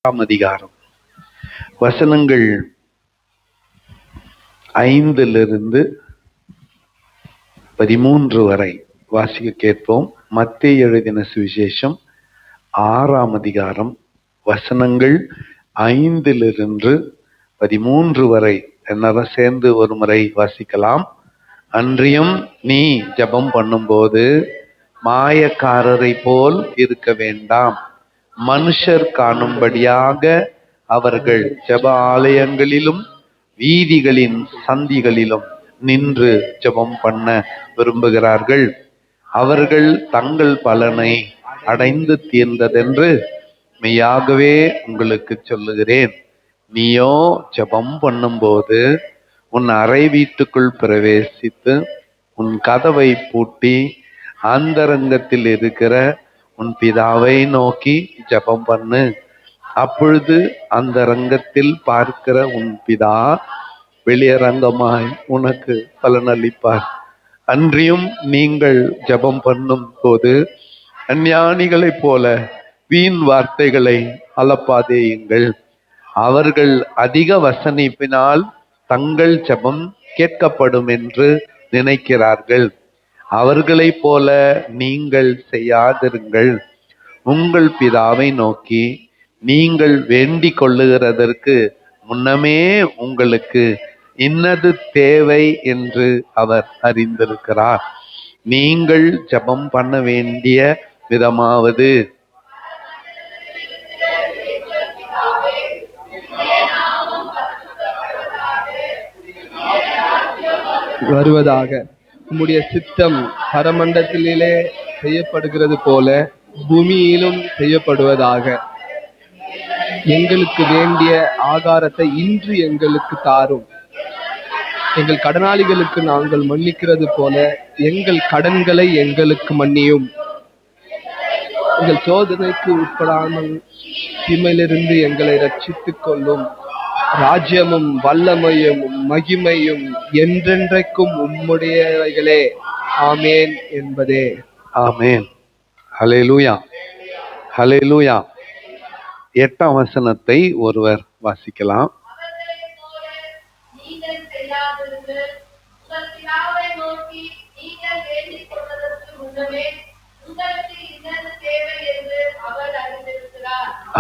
அதிகாரம் வசனங்கள் 5-13 வரை வாசிக்க கேட்போம். மத்தேயு எழுதின சுவிசேஷம் 6ஆம் அதிகாரம் வசனங்கள் 5-13 வரை எல்லாரும் சேர்ந்து ஒரு முறை வாசிக்கலாம். அன்றியும் நீ ஜெபம் பண்ணும்போது மாயக்காரரை போல் இருக்க வேண்டாம். மனுஷர் காணும்படியாக அவர்கள் ஜெப ஆலயங்களிலும் வீதிகளின் சந்திகளிலும் நின்று ஜெபம் பண்ண விரும்புகிறார்கள். அவர்கள் தங்கள் பலனை அடைந்து தீர்ந்ததென்று மெய்யாகவே உங்களுக்கு சொல்லுகிறேன். நீயோ ஜெபம் பண்ணும்போது உன் அறை வீட்டுக்குள் பிரவேசித்து உன் கதவை பூட்டி அந்தரங்கத்தில் இருக்கிற உன் பிதாவை நோக்கி ஜெபம் பண்ணு. அப்பொழுது அந்த ரங்கத்தில் பார்க்கிற உன் பிதா வெளியரங்கமாய் உனக்கு பலனளிப்பார். அன்றியும் நீங்கள் ஜெபம் பண்ணும் போது அஞ்ஞானிகளைப் போல வீண் வார்த்தைகளை அலப்பாதேயுங்கள். அவர்கள் அதிக வசனிப்பினால் தங்கள் ஜெபம் கேட்கப்படும் என்று நினைக்கிறார்கள். அவர்களைப் போல நீங்கள் செய்யாதிருங்கள். உங்கள் பிதாவை நோக்கி நீங்கள் வேண்டிக் கொள்ளுகிறதற்கு முன்னமே உங்களுக்கு இன்னது தேவை என்று அவர் அறிந்திருக்கிறார். நீங்கள் ஜெபம் பண்ண வேண்டிய விதமாவது, வருவதாக உம்முடைய சித்தம் பரமண்டலத்திலே செய்யப்படுகிறது போல பூமியிலும் செய்யப்படுவதாக. எங்களுக்கு வேண்டிய ஆகாரத்தை இன்று எங்களுக்கு தாரும். எங்கள் கடனாளிகளுக்கு நாங்கள் மன்னிக்கிறது போல எங்கள் கடன்களை எங்களுக்கு மன்னியும். எங்கள் சோதனைக்கு உட்படாமல் தீமையிலிருந்து எங்களை ரட்சித்துக் கொள்ளும். ராஜ்யமும் வல்லமையும் மகிமையும் என்றென்றைக்கும் உம்முடையவைகளே. ஆமேன் என்பதே. ஆமேன். ஹல்லேலூயா, ஹல்லேலூயா. 8ஆம் வசனத்தை ஒருவர் வாசிக்கலாம்.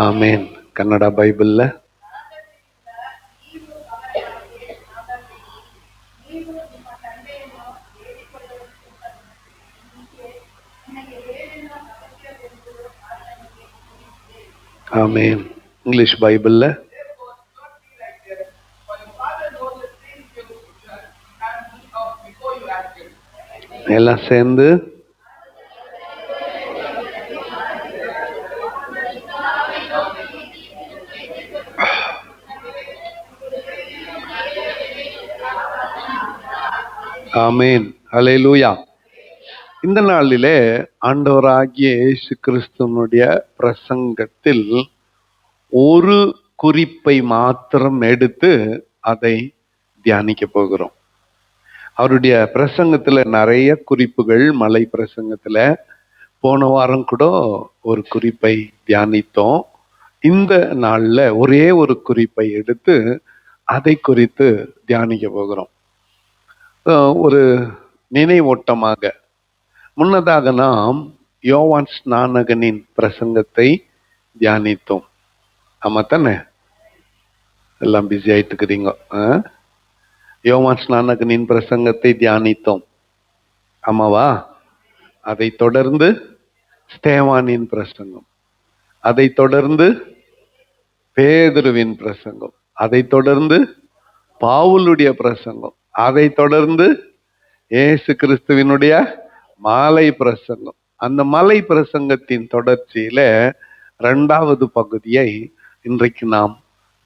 ஆமேன். கன்னடா பைபிள்ல ஆமேன். இங்கிலீஷ் பைபிள்ல எல்லாம் சேர்ந்து ஆமேன். ஹல்லேலூயா. இந்த நாளிலே ஆண்டவராகிய இயேசு கிறிஸ்துவனுடைய பிரசங்கத்தில் ஒரு குறிப்பை மாத்திரம் எடுத்து அதை தியானிக்க போகிறோம். அவருடைய பிரசங்கத்துல நிறைய குறிப்புகள், மலை பிரசங்கத்துல போன வாரம் கூட ஒரு குறிப்பை தியானித்தோம். இந்த நாள்ல ஒரே ஒரு குறிப்பை எடுத்து அதை குறித்து தியானிக்க போகிறோம். ஒரு நினைவோட்டமாக முன்னதாக நாம் யோவான் ஸ்நானகனின் பிரசங்கத்தை தியானித்தோம். ஆமா தானே? எல்லாம் பிஸி ஆயிட்டு இருக்கிறீங்க. யோவான் ஸ்நானகனின் பிரசங்கத்தை தியானித்தோம். ஆமாவா? அதை தொடர்ந்து ஸ்தேவானின் பிரசங்கம், அதை தொடர்ந்து பேதுருவின் பிரசங்கம், அதை தொடர்ந்து பவுலுடைய பிரசங்கம், அதை தொடர்ந்து இயேசு கிறிஸ்துவினுடைய மாலை பிரசங்கம். அந்த மலை பிரசங்கத்தின் தொடர்ச்சியில 2வது பகுதியை இன்றைக்கு நாம்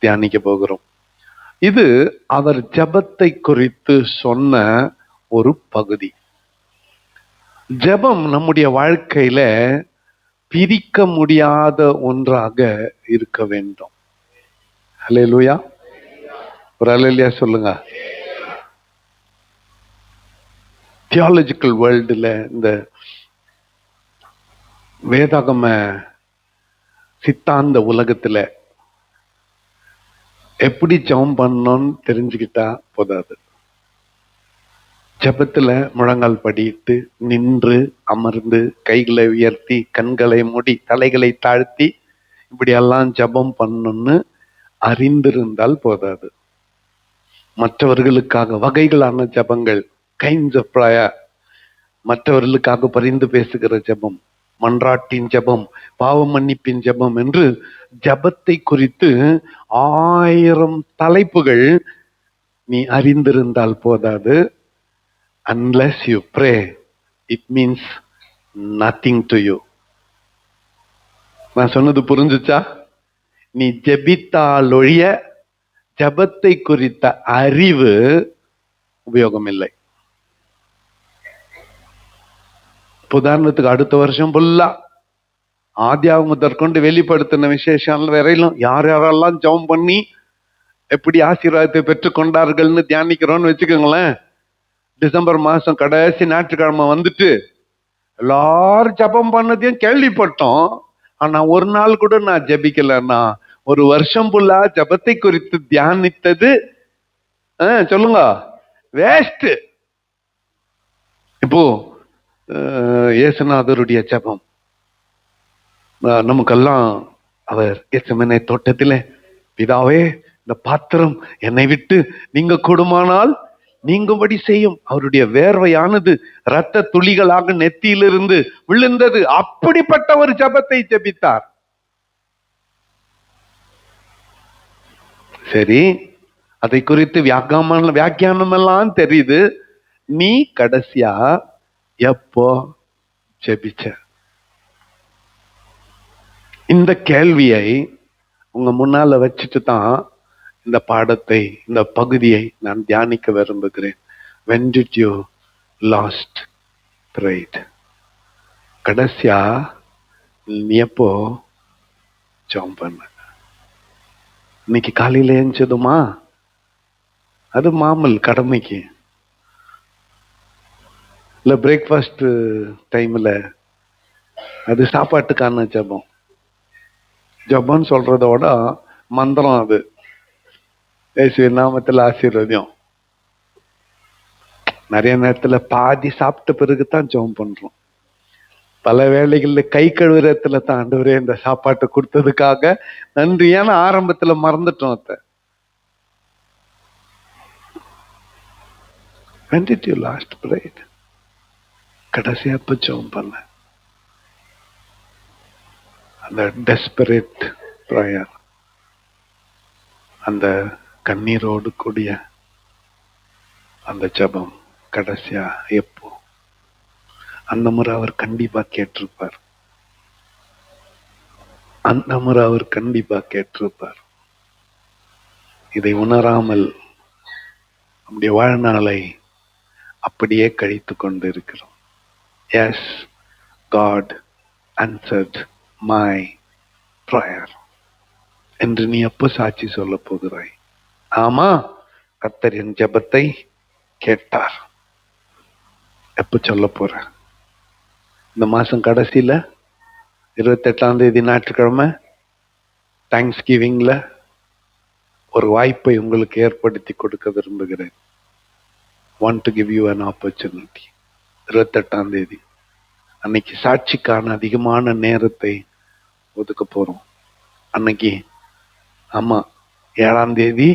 தியானிக்க போகிறோம். இது அவர் ஜெபத்தை குறித்து சொன்ன ஒரு பகுதி. ஜெபம் நம்முடைய வாழ்க்கையில பிரிக்க முடியாத ஒன்றாக இருக்க வேண்டும். ஹல்லேலூயா. ஒரு ஹல்லேலூயா சொல்லுங்க. தியாலஜிக்கல் வேர்ல்டுல, இந்த வேதாகம சித்தாந்த உலகத்துல எப்படி ஜெபம் பண்ணணும்னு தெரிஞ்சுக்கிட்டா போதாது. ஜெபத்துல முழங்கால் படியிட்டு, நின்று, அமர்ந்து, கைகளை உயர்த்தி, கண்களை மூடி, தலைகளை தாழ்த்தி, இப்படியெல்லாம் ஜெபம் பண்ணணும்னு அறிந்திருந்தால் போதாது. மற்றவர்களுக்காக வகைகளான ஜெபங்கள், கைண்ட்ஸ் ஆஃப் ப்ரேயர், மற்றவர்களுக்காக பரிந்து பேசுகிற ஜெபம், மன்றாட்டின் ஜெபம், பாவ மன்னிப்பின் ஜெபம் என்று ஜெபத்தை குறித்து 1000 தலைப்புகள் நீ அறிந்திருந்தால் போதாது. Unless you pray, it means nothing to you. நான் சொன்னது புரிஞ்சுச்சா? நீ ஜெபித்தால் ஒழிய ஜெபத்தை குறித்த அறிவு உபயோகம் இல்லை. உதாரணத்துக்கு அடுத்த வருஷம் ஃபுல்லா ஆதியாகமம் முதற்கொண்டு வெளிப்படுத்தின விசேஷம் வரையிலும் யார் யாரெல்லாம் ஜெபம் பண்ணி எப்படி ஆசீர்வாதத்தை பெற்றுக் கொண்டார்கள்னு தியானிக்கிறோம்னு வச்சுக்கோங்களேன். டிசம்பர் மாசம் கடைசி ஞாயிற்றுக்கிழமை வந்துட்டு எல்லாரும் ஜெபம் பண்ணதையும் கேள்விப்பட்டோம். ஆனா ஒரு நாள் கூட நான் ஜெபிக்கலன்னா ஒரு வருஷம் ஃபுல்லா ஜெபத்தை குறித்து தியானித்தது சொல்லுங்க வேஸ்ட். இப்போ இயேசுநாதருடைய ஜெபம் நமக்கெல்லாம் அவர் கெத்செமனே தோட்டத்திலே, பிதாவே இந்த பாத்திரம் என்னை விட்டு நீங்க கூடுமானால் நீங்கும்படி செய்யும். அவருடைய வேர்வையானது இரத்த துளிகளாக நெத்தியிலிருந்து விழுந்தது. அப்படிப்பட்ட ஒரு ஜெபத்தை ஜெபித்தார். சரி, அதை குறித்து வியாக்கியானம் எல்லாம் தெரியுது. நீ கடைசியா எப்போ ஜெபிச்ச? இந்த கேள்வியை உங்க முன்னால வச்சுட்டு தான் இந்த பாடத்தை, இந்த பகுதியை நான் தியானிக்க விரும்புகிறேன். When did you last prayed? கடைசியா நீ எப்போ ஜெபம் பண்ண? இன்னைக்கு காலையில எழுந்ததுமா? அது மாமல் கடமைக்கு. இல்ல பிரேக்ஃபாஸ்ட் டைம்ல அது சாப்பாட்டுக்கான ஜெபம். ஜெபம்னு சொல்றதோட மந்திரம் அது. இயேசுவின் நாமத்தில் ஆசீர்வாதம். நிறைய நேரத்துல பாதி சாப்பிட்ட பிறகுதான் ஜெபம் பண்றோம். பல வேளைகள்ல கை கழுவுறத்துல தான் ஆண்டவரே இந்த சாப்பாட்டை கொடுத்ததுக்காக நன்றி. ஏன்னா ஆரம்பத்துல மறந்துட்டோம் அத. When did you last prayed? கடைசியா எப்ப ஜெபம் பண்ண? அந்த டெஸ்பரேட் ப்ரேயர், அந்த கண்ணீரோடு கூடிய அந்த ஜெபம் கடைசியா எப்போ? அந்த முறை அவர் கண்டிப்பா கேட்டிருப்பார். அந்த முறை அவர் கண்டிப்பா கேட்டிருப்பார். இதை உணராமல் நம்முடைய வாழ்நாளை அப்படியே கழித்து கொண்டு இருக்கிறோம். Yes, God answered my prayer என்று நீ எப்போ சாட்சி சொல்ல போகிறாய்? ஆமா, கர்த்தர் என் ஜெபத்தை கேட்டார். எப்ப சொல்ல போற? இந்த மாசம் கடைசியில 28ஆம் தேதி ஞாயிற்றுக்கிழமை தேங்க்ஸ் கிவிங்ல ஒரு வாய்ப்பை உங்களுக்கு ஏற்படுத்தி கொடுக்க விரும்புகிறேன். Want to give you an opportunity. 28ஆம் தேதி அன்னைக்கு சாட்சிக்கான அதிகமான நேரத்தை ஒதுக்க போறோம். அன்னைக்கு ஆமா 7ஆம் தேதி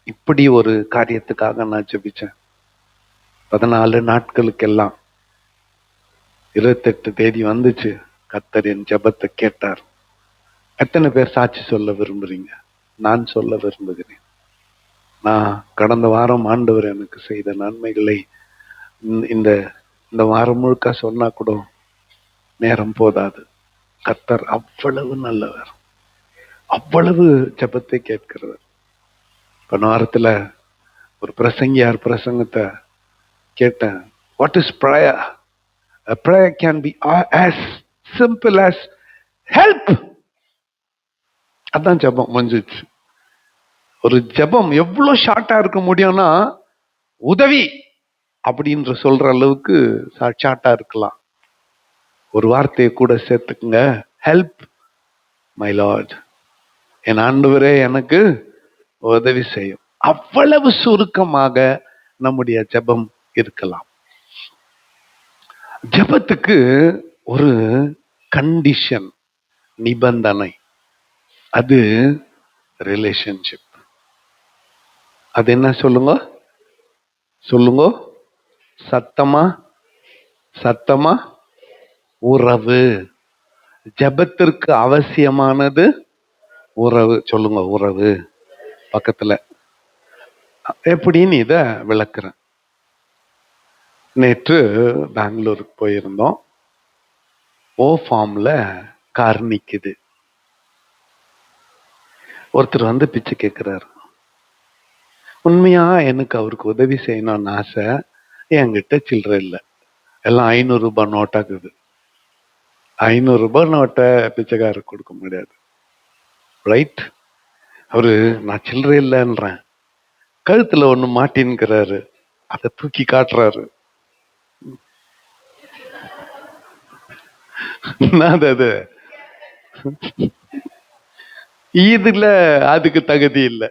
இப்படி ஒரு காரியத்துக்காக நான் ஜெபிச்சேன். 14 நாட்களுக்கெல்லாம் 28 தேதி வந்துச்சு. கர்த்தர் என் ஜெபத்தை கேட்டார். எத்தனை பேர் சாட்சி சொல்ல விரும்புறீங்க? நான் சொல்ல விரும்புகிறேன். நான் கடந்த வாரம் ஆண்டவர் எனக்கு செய்த நன்மைகளை இந்த இந்த வாரம் முழுக்க சொன்னா கூட நேரம் போதாது. கர்த்தர் அவ்வளவு நல்லவர், அவ்வளவு ஜெபத்தை கேட்கிறவர். போன வாரத்துல ஒரு பிரசங்கியார் பிரசங்கத்தை கேட்டேன். What is prayer? A prayer can be as simple as help. அதான் ஜெபம் முடிஞ்சிச்சு. ஒரு ஜெபம் எவ்வளவு ஷார்ட்டா இருக்க முடியும்னா உதவி அப்படின்ற சொல்ற அளவுக்கு ஷார்ட்டா இருக்கலாம். ஒரு வார்த்தையை கூட சேர்த்துக்குங்க. Help my Lord. என் ஆண்டவரே எனக்கு உதவி செய்யும். அவ்வளவு சுருக்கமாக நம்முடைய ஜெபம் இருக்கலாம். ஜெபத்துக்கு ஒரு கண்டிஷன், நிபந்தனை. அது ரிலேஷன்ஷிப். அது என்ன சொல்லுங்க, சொல்லுங்க சத்தமா, சத்தமா. உறவு. ஜெபத்திற்கு அவசியமானது உறவு. சொல்லுங்க, உறவு. பக்கத்துல எப்படின்னு இத விளக்குறேன். நேற்று பெங்களூருக்கு போயிருந்தோம். ஓ ஃபார்ம்ல கார் நிக்குது. ஒருத்தர் வந்து பிச்சை கேட்கிறாரு. உண்மையா எனக்கு அவருக்கு உதவி செய்யணும்னு ஆசை. என்கிட்ட சில்லறை இல்லை, எல்லாம் 500 ரூபாய் நோட்டாக்குது. 500 ரூபாய் நோட்டை பிச்சைக்காரருக்கு கொடுக்க முடியாது, ரைட்? அவரு நான் சில்லறை இல்லைன்றேன், கழுத்துல ஒண்ணு மாட்டின்னுக்கிறாரு, அதை தூக்கி காட்டுறாரு. என்னது அது? இதுல அதுக்கு தகுதி இல்லை,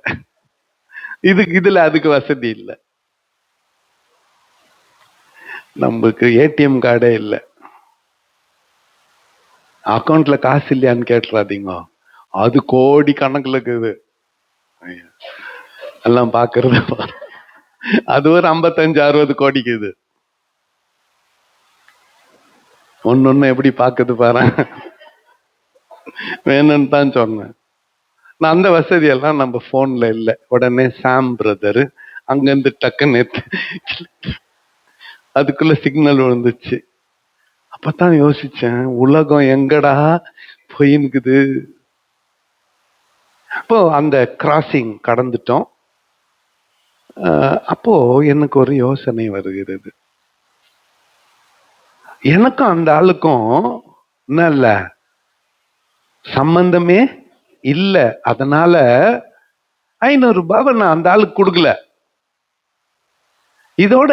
இதுல அதுக்கு வசதி இல்லை. நமக்கு ஏடிஎம் கார்டே இல்லை, அக்கௌண்ட்ல காசு இல்லையான்னு கேட்டுறாதீங்க, அது கோடி கணக்குல இருக்குது. எல்லாம் பாக்குறது அது ஒரு 55-60 கோடிக்குது. ஒன்னொன்னு எப்படி பாக்குது பாரு. வேணும்னு தான் சொன்னேன். நான் அந்த வசதி எல்லாம் நம்ம போன்ல இல்லை. உடனே சாம் பிரதர் அங்கிருந்து டக்குன்னு அதுக்குள்ள சிக்னல் விழுந்துச்சு. அப்பதான் யோசிச்சேன், உலகம் எங்கடா போயின்னுக்குது. அப்போ அந்த கிராசிங் கடந்துட்டோம். அப்போ எனக்கு ஒரு யோசனை வருகிறது. எனக்கும் அந்த ஆளுக்கும் என்ன இல்ல, சம்பந்தமே இல்ல. அதனால 500 ரூபாவை நான் அந்த ஆளுக்கு கொடுக்கல. இதோட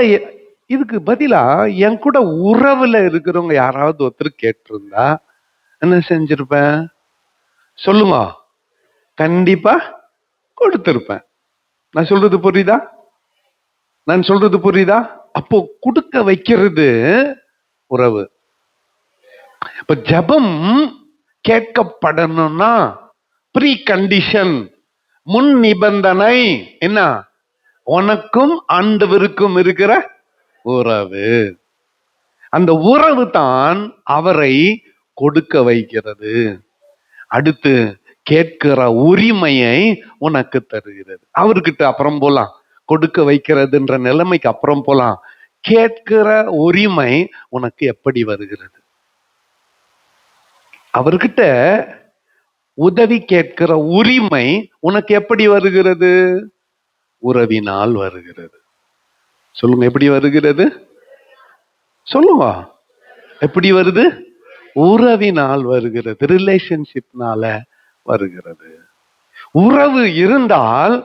இதுக்கு பதிலா என் கூட உறவுல இருக்கிறவங்க யாராவது ஒருத்தர் கேட்டிருந்தா என்ன செஞ்சிருப்பேன் சொல்லுங்க? கண்டிப்பா கொடுத்திருப்பேன். நான் சொல்றது புரியுதா? நான் சொல்றது புரியுதா? அப்போ கொடுக்க வைக்கிறது உறவு. இப்ப ஜெபம் கேட்கப்படணும்னா ப்ரீ கண்டிஷன், முன் நிபந்தனை என்ன? உனக்கும் ஆண்டவருக்கும் இருக்கிற உறவு. அந்த உறவு தான் அவரை கொடுக்க வைக்கிறது. அடுத்து கேட்கிற உரிமையை உனக்கு தருகிறது. அவர்கிட்ட அப்புறம் போலாம், கொடுக்க வைக்கிறதுன்ற நிலைமைக்கு அப்புறம் போலாம். கேட்கிற உரிமை உனக்கு எப்படி வருகிறது? அவர்கிட்ட உதவி கேட்கிற உரிமை உனக்கு எப்படி வருகிறது? உறவினால் வருகிறது. சொல்லுங்க, எப்படி வருகிறது? சொல்லுங்க, எப்படி வருது? உறவினால் வருகிறது, ரிலேஷன்ஷிப்னால வருகிறது. உறவு இருந்தால்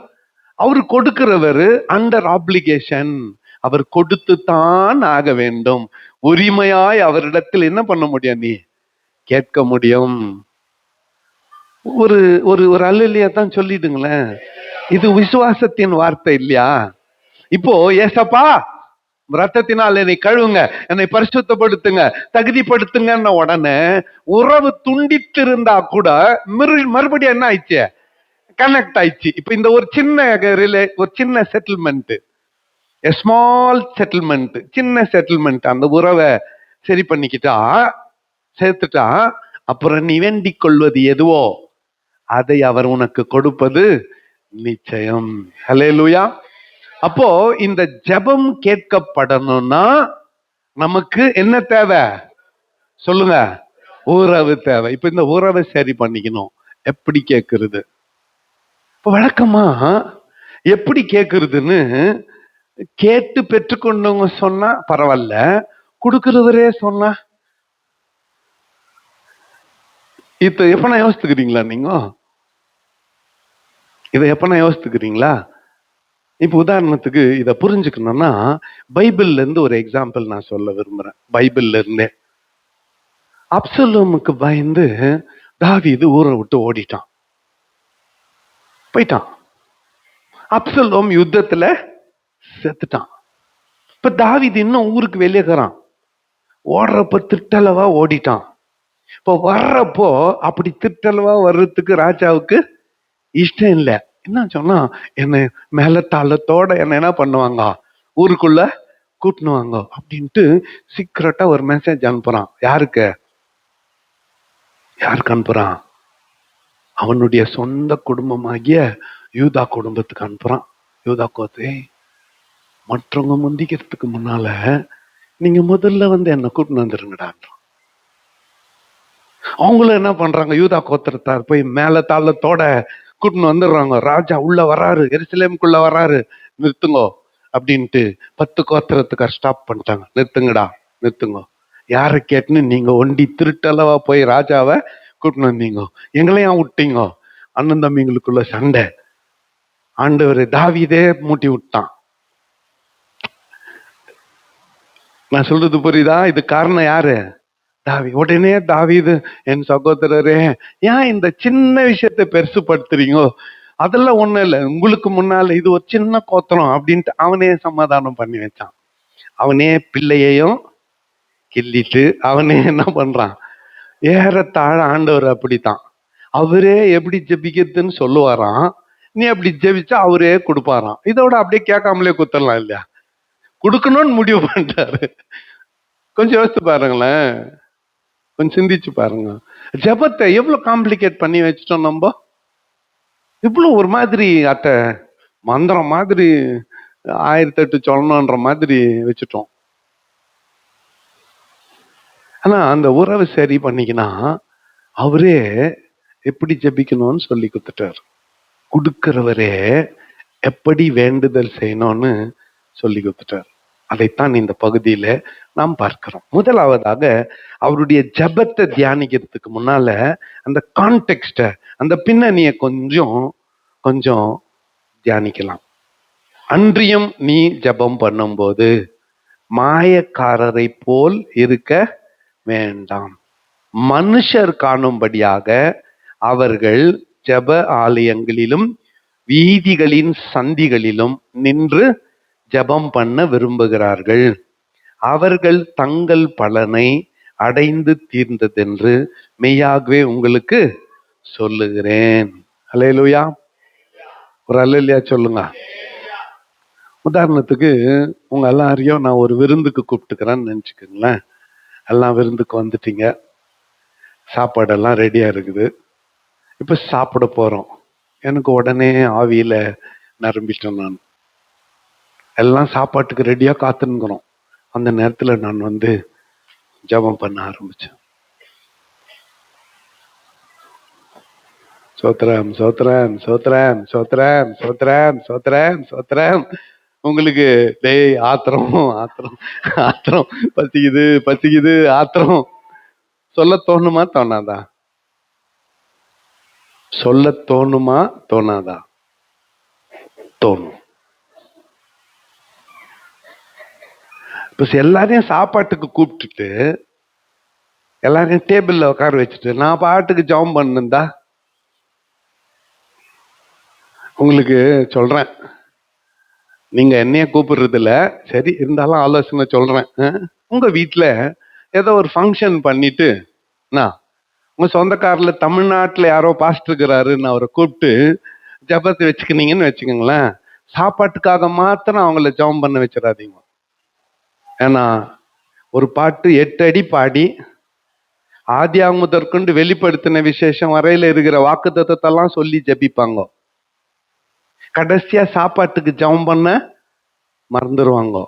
அவர் கொடுக்கிறவர் அண்டர் ஆப்ளிகேஷன், அவர் கொடுத்துத்தான் ஆக வேண்டும். உரிமையாய் அவரிடத்தில் என்ன பண்ண முடியும்? நீ கேட்க முடியும். ஒரு ஒரு ஒரு அல்லேலூயா தான் சொல்லிடுங்களேன். இது விசுவாசத்தின் வார்த்தை இல்லையா? இப்போ ஏசப்பா ரத்தத்தினால் என்னை கழுவுங்க, என்னை பரிசுத்தப்படுத்துங்க, தகுதிப்படுத்துங்கன்ன உடனே உறவு துண்டித்திருந்தா கூட மறுபடியும் என்ன ஆயிடுச்சு? கனெக்ட் ஆயிடுச்சு. இப்ப இந்த ஒரு சின்ன செட்டில்மெண்ட், ஸ்மால் செட்டில்மெண்ட், சின்ன செட்டில்மெண்ட், அந்த உறவை சரி பண்ணிக்கிட்டா, சேர்த்துட்டா, அப்புறம் நீ வேண்டிக் கொள்வது எதுவோ அதை அவர் உனக்கு கொடுப்பது நிச்சயம். ஹல்லேலூயா. அப்போ இந்த ஜெபம் கேட்கப்படணும்னா நமக்கு என்ன தேவை? சொல்லுங்க, உறவு தேவை. இப்ப இந்த உறவை சரி பண்ணிக்கணும். எப்படி கேட்கறது? இப்ப வழக்கமா எப்படி கேட்கறதுன்னு கேட்டு பெற்றுக்கொண்டவங்க சொன்னா பரவாயில்ல, கொடுக்கிறவரே சொன்னா இத எப்ப நான் யோசித்துக்கிறீங்களா? நீங்க இதை எப்ப நான் யோசித்துக்கிறீங்களா? இப்ப உதாரணத்துக்கு இதை புரிஞ்சுக்கணும்னா பைபிள்ல இருந்து ஒரு எக்ஸாம்பிள் நான் சொல்ல விரும்புறேன். பைபிள்ல இருந்தே. அப்சலோமுக்கு பயந்து தாவீது ஊரை விட்டு ஓடிட்டான், போயிட்டான். அப்சலோம் யுத்தத்துல செத்துட்டான். இப்ப தாவீது இன்னும் ஊருக்கு வெளியே இருக்கிறான். ஓடுறப்ப திட்டளவா ஓடிட்டான். இப்போ வர்றப்போ அப்படி திட்டளவா வர்றதுக்கு ராஜாவுக்கு இஷ்டம் இல்லை. என்ன சொன்னா, என்ன மேல தாளத்தோட என்ன என்ன பண்ணுவாங்க, ஊருக்குள்ள கூட்டினுவாங்க அப்படின்ட்டு சீக்கிரட்டா ஒரு மெசேஜ் அனுப்புறான். யாருக்கு அனுப்புறான்? அவனுடைய சொந்த குடும்பமாகிய யூதா குடும்பத்துக்கு அனுப்புறான். யூதா கோத்தே, மற்றவங்க முந்திக்கிறதுக்கு முன்னால நீங்க முதல்ல வந்து என்ன கூட்டின்னு வந்துருங்கடான்றான். அவங்களும் என்ன பண்றாங்க, யூதா கோத்திரத்தார் போய் மேல தாளத்தோட கூட்டின்னு வந்துடுறாங்க. ராஜா உள்ள வராரு, எருசலேமுக்குள்ள வராரு, நிறுத்துங்கோ அப்படின்ட்டு 10 கோத்திரத்துக்கு ஸ்டாப் பண்ணிட்டாங்க. நிறுத்துங்க, யாரை கேட்டுன்னு நீங்க ஒண்டி திருட்டளவா போய் ராஜாவை கூட்டின்னு வந்தீங்க, எங்களையும் விட்டீங்க. அண்ணன் தம்பிங்களுக்குள்ள சண்டை. ஆண்டவர் தாவீதே மூட்டி விட்டான். நான் சொல்றது புரியுதா? இது காரணம் யாரு? உடனே தாவீது, என் சகோதரரே, ஏன் இந்த சின்ன விஷயத்தை பெருசுப்படுத்துறீங்கோ? அதெல்லாம் ஒண்ணும் இல்லை, உங்களுக்கு முன்னால இது ஒரு சின்ன கோத்திரம் அப்படின்ட்டு அவனே சமாதானம் பண்ணி வச்சான். அவனே பிள்ளையையும் கிள்ளிட்டு அவனே என்ன பண்றான், ஏறத்தாழ ஆண்டவர் அப்படித்தான். அவரே எப்படி ஜெபிக்கிறதுன்னு சொல்லுவாராம். நீ அப்படி ஜெபிச்சா அவரே கொடுப்பாராம். இதோட அப்படியே கேட்காமலே குத்தரலாம் இல்லையா? கொடுக்கணும்னு முடிவு பண்ணிட்டாரு. கொஞ்சம் யோசிச்சு பாருங்களேன், கொஞ்சம் சிந்திச்சு பாருங்க. ஜெபத்தை எவ்வளவு காம்ப்ளிகேட் பண்ணி வச்சுட்டோம் நம்ம. இவ்வளவு ஒரு மாதிரி மந்திரம் மாதிரி 1008 சொல்லணும்ன்ற மாதிரி வச்சுட்டோம். ஆனா அந்த உறவை சரி பண்ணிக்கினா அவரே எப்படி ஜெபிக்கணும்னு சொல்லி கொடுத்துட்டார். கொடுக்கிறவரே எப்படி வேண்டுதல் செய்யணும்னு சொல்லி கொடுத்துட்டார். அதைத்தான் இந்த பகுதியில நாம் பார்க்கிறோம். முதலாவதாக அவருடைய ஜெபத்தை தியானிக்கிறதுக்கு முன்னால அந்த கான்டெக்ஸ்ட, அந்த பின்னணியை கொஞ்சம் தியானிக்கலாம். அன்றியும் நீ ஜெபம் பண்ணும்போது மாயக்காரரை போல் இருக்க வேண்டாம், மனுஷர் காணும்படியாக அவர்கள் ஜெப ஆலயங்களிலும் வீதிகளின் சந்திகளிலும் நின்று ஜெபம் பண்ண விரும்புகிறார்கள். அவர்கள் தங்கள் பலனை அடைந்து தீர்ந்ததென்று மெய்யாகவே உங்களுக்கு சொல்லுகிறேன். அல்லேலூயா. ஒரு அல்லேலூயா சொல்லுங்க. உதாரணத்துக்கு உங்க எல்லாரையும் நான் ஒரு விருந்துக்கு கூப்பிட்டுக்கிறேன்னு நினைச்சுக்கோங்களேன். எல்லாம் விருந்துக்கு வந்துட்டீங்க, சாப்பாடெல்லாம் ரெடியா இருக்குது. இப்ப சாப்பிட போறோம். எனக்கு உடனே ஆவியில நிரம்பிட்டேன். நான் எல்லாம் சாப்பாட்டுக்கு ரெடியா காத்துனுக்கிறோம். அந்த நேரத்துல நான் வந்து ஜெபம் பண்ண ஆரம்பிச்சேன். சோத்ரம் சோத்ரம் சோத்ரம் சோத்ரம் சோத்ரம் சோத்ரம் சோத்ரம். உங்களுக்கு டேய் ஆத்திரம் ஆத்திரம் ஆத்திரம், பசிக்குது ஆத்திரம் சொல்ல தோணுமா தோணாதா? சொல்ல தோணுமா தோணாதா? தோணும். இப்ப எல்லாரையும் சாப்பாட்டுக்கு கூப்பிட்டுட்டு எல்லாரையும் டேபிள்ல உட்கார வச்சுட்டு நான் பாட்டுக்கு ஜெபம் பண்ணுந்தா, உங்களுக்கு சொல்றேன், நீங்க என்னைய கூப்பிடுறது இல்ல, சரி இருந்தாலும் ஆலோசனை சொல்றேன். உங்க வீட்டுல ஏதோ ஒரு ஃபங்க்ஷன் பண்ணிட்டு உங்க சொந்தக்காரில் தமிழ்நாட்டுல யாரோ பாஸ்டர் இருக்கிறாருன்னு அவரை கூப்பிட்டு ஜெபத்தை வச்சுக்கினீங்கன்னு வச்சுக்கோங்களேன். சாப்பாட்டுக்காக மாத்திரம் அவங்கள ஜெபம் பண்ண வச்சிடாதீங்க. ஏன்னா ஒரு பாட்டு 8 அடி பாடி ஆதியாகமம் முதற்கொண்டு வெளிப்படுத்தின விசேஷம் வரையில இருக்கிற வாக்குத்தத்தத்தெல்லாம் சொல்லி ஜெபிப்பாங்க. கடைசியா சாப்பாட்டுக்கு ஜெபம் பண்ண மறந்துடுவாங்க.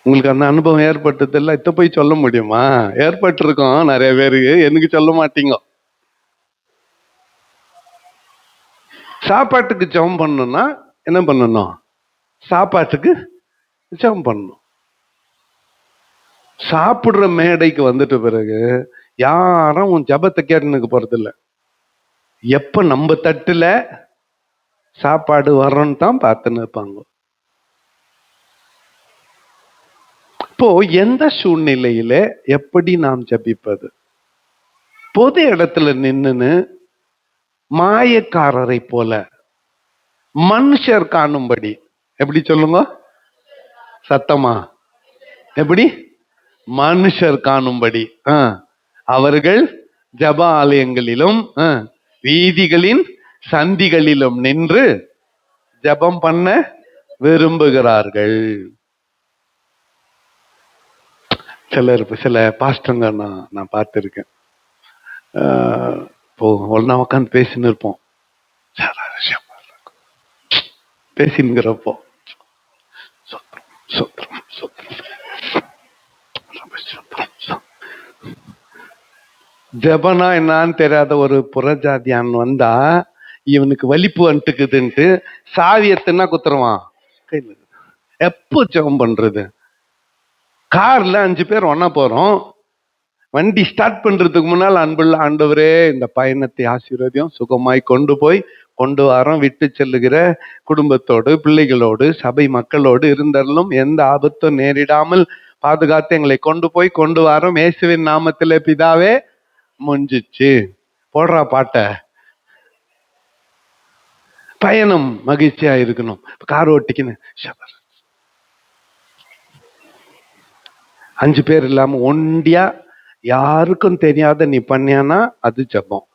உங்களுக்கு அந்த அனுபவம் ஏற்பட்டது இல்லை? இத்த போய் சொல்ல முடியுமா? ஏற்பட்டிருக்கோம் நிறைய பேருக்கு, எனக்கு சொல்ல மாட்டீங்க. சாப்பாட்டுக்கு ஜெபம் பண்ணணும்னா என்ன பண்ணணும்? சாப்பாட்டுக்கு ஜெபம் பண்ணணும். சாப்பிடுற மேடைக்கு வந்துட்ட பிறகு யாரும் உன் ஜெபத்தை கேட்டுனுக்கு போறது இல்லை. எப்ப நம்ம தட்டுல சாப்பாடு வர்றோன்னு தான் பார்த்துன்னு இருப்பாங்க. இப்போ எந்த சூழ்நிலையில எப்படி நாம் ஜெபிப்பது? பொது இடத்துல நின்னுன்னு மாயக்காரரை போல மனுஷர் காணும்படி. எப்படி சொல்லுங்க சத்தமா? எப்படி? மனுஷர் காணும்படி. அவர்கள் ஜப ஆலயங்களிலும் வீதிகளின் சந்திகளிலும் நின்று ஜபம் பண்ண விரும்புகிறார்கள். சில பாஸ்டருங்க நான் பார்த்திருக்கேன். இப்போ ஒன்னா உட்காந்து பேசின்னு இருப்போம். பேசின்கிறப்போ ஜபனா என்னான்னு தெரியாத ஒரு புறஜாதியான் வந்தா இவனுக்கு வலிப்பு வந்துட்டுக்குதுன்ட்டு சாவியத்துன்னா குத்துருவான். எப்போ ஜபம் பண்றது? கார்ல 5 பேர் ஒன்னா போறோம். வண்டி ஸ்டார்ட் பண்றதுக்கு முன்னால் அன்புள்ள ஆண்டவரே இந்த பயணத்தை ஆசீர்வாதம் சுகமாய் கொண்டு வரோம். விட்டு செல்லுகிற குடும்பத்தோடு பிள்ளைகளோடு சபை மக்களோடு இருந்தாலும் எந்த ஆபத்தும் நேரிடாமல் பாதுகாத்து எங்களை கொண்டு வரோம். இயேசுவின் நாமத்திலே பிதாவே முடிஞ்சிச்சு. போடுறா பாட்ட. பயணம் மகிழ்ச்சியா இருக்கணும். கார் ஓட்டிக்கணும். 5 பேர் இல்லாம ஒண்டியா யாருக்கும் தெரியாத நீ பண்ணியானா அது ஜபம்.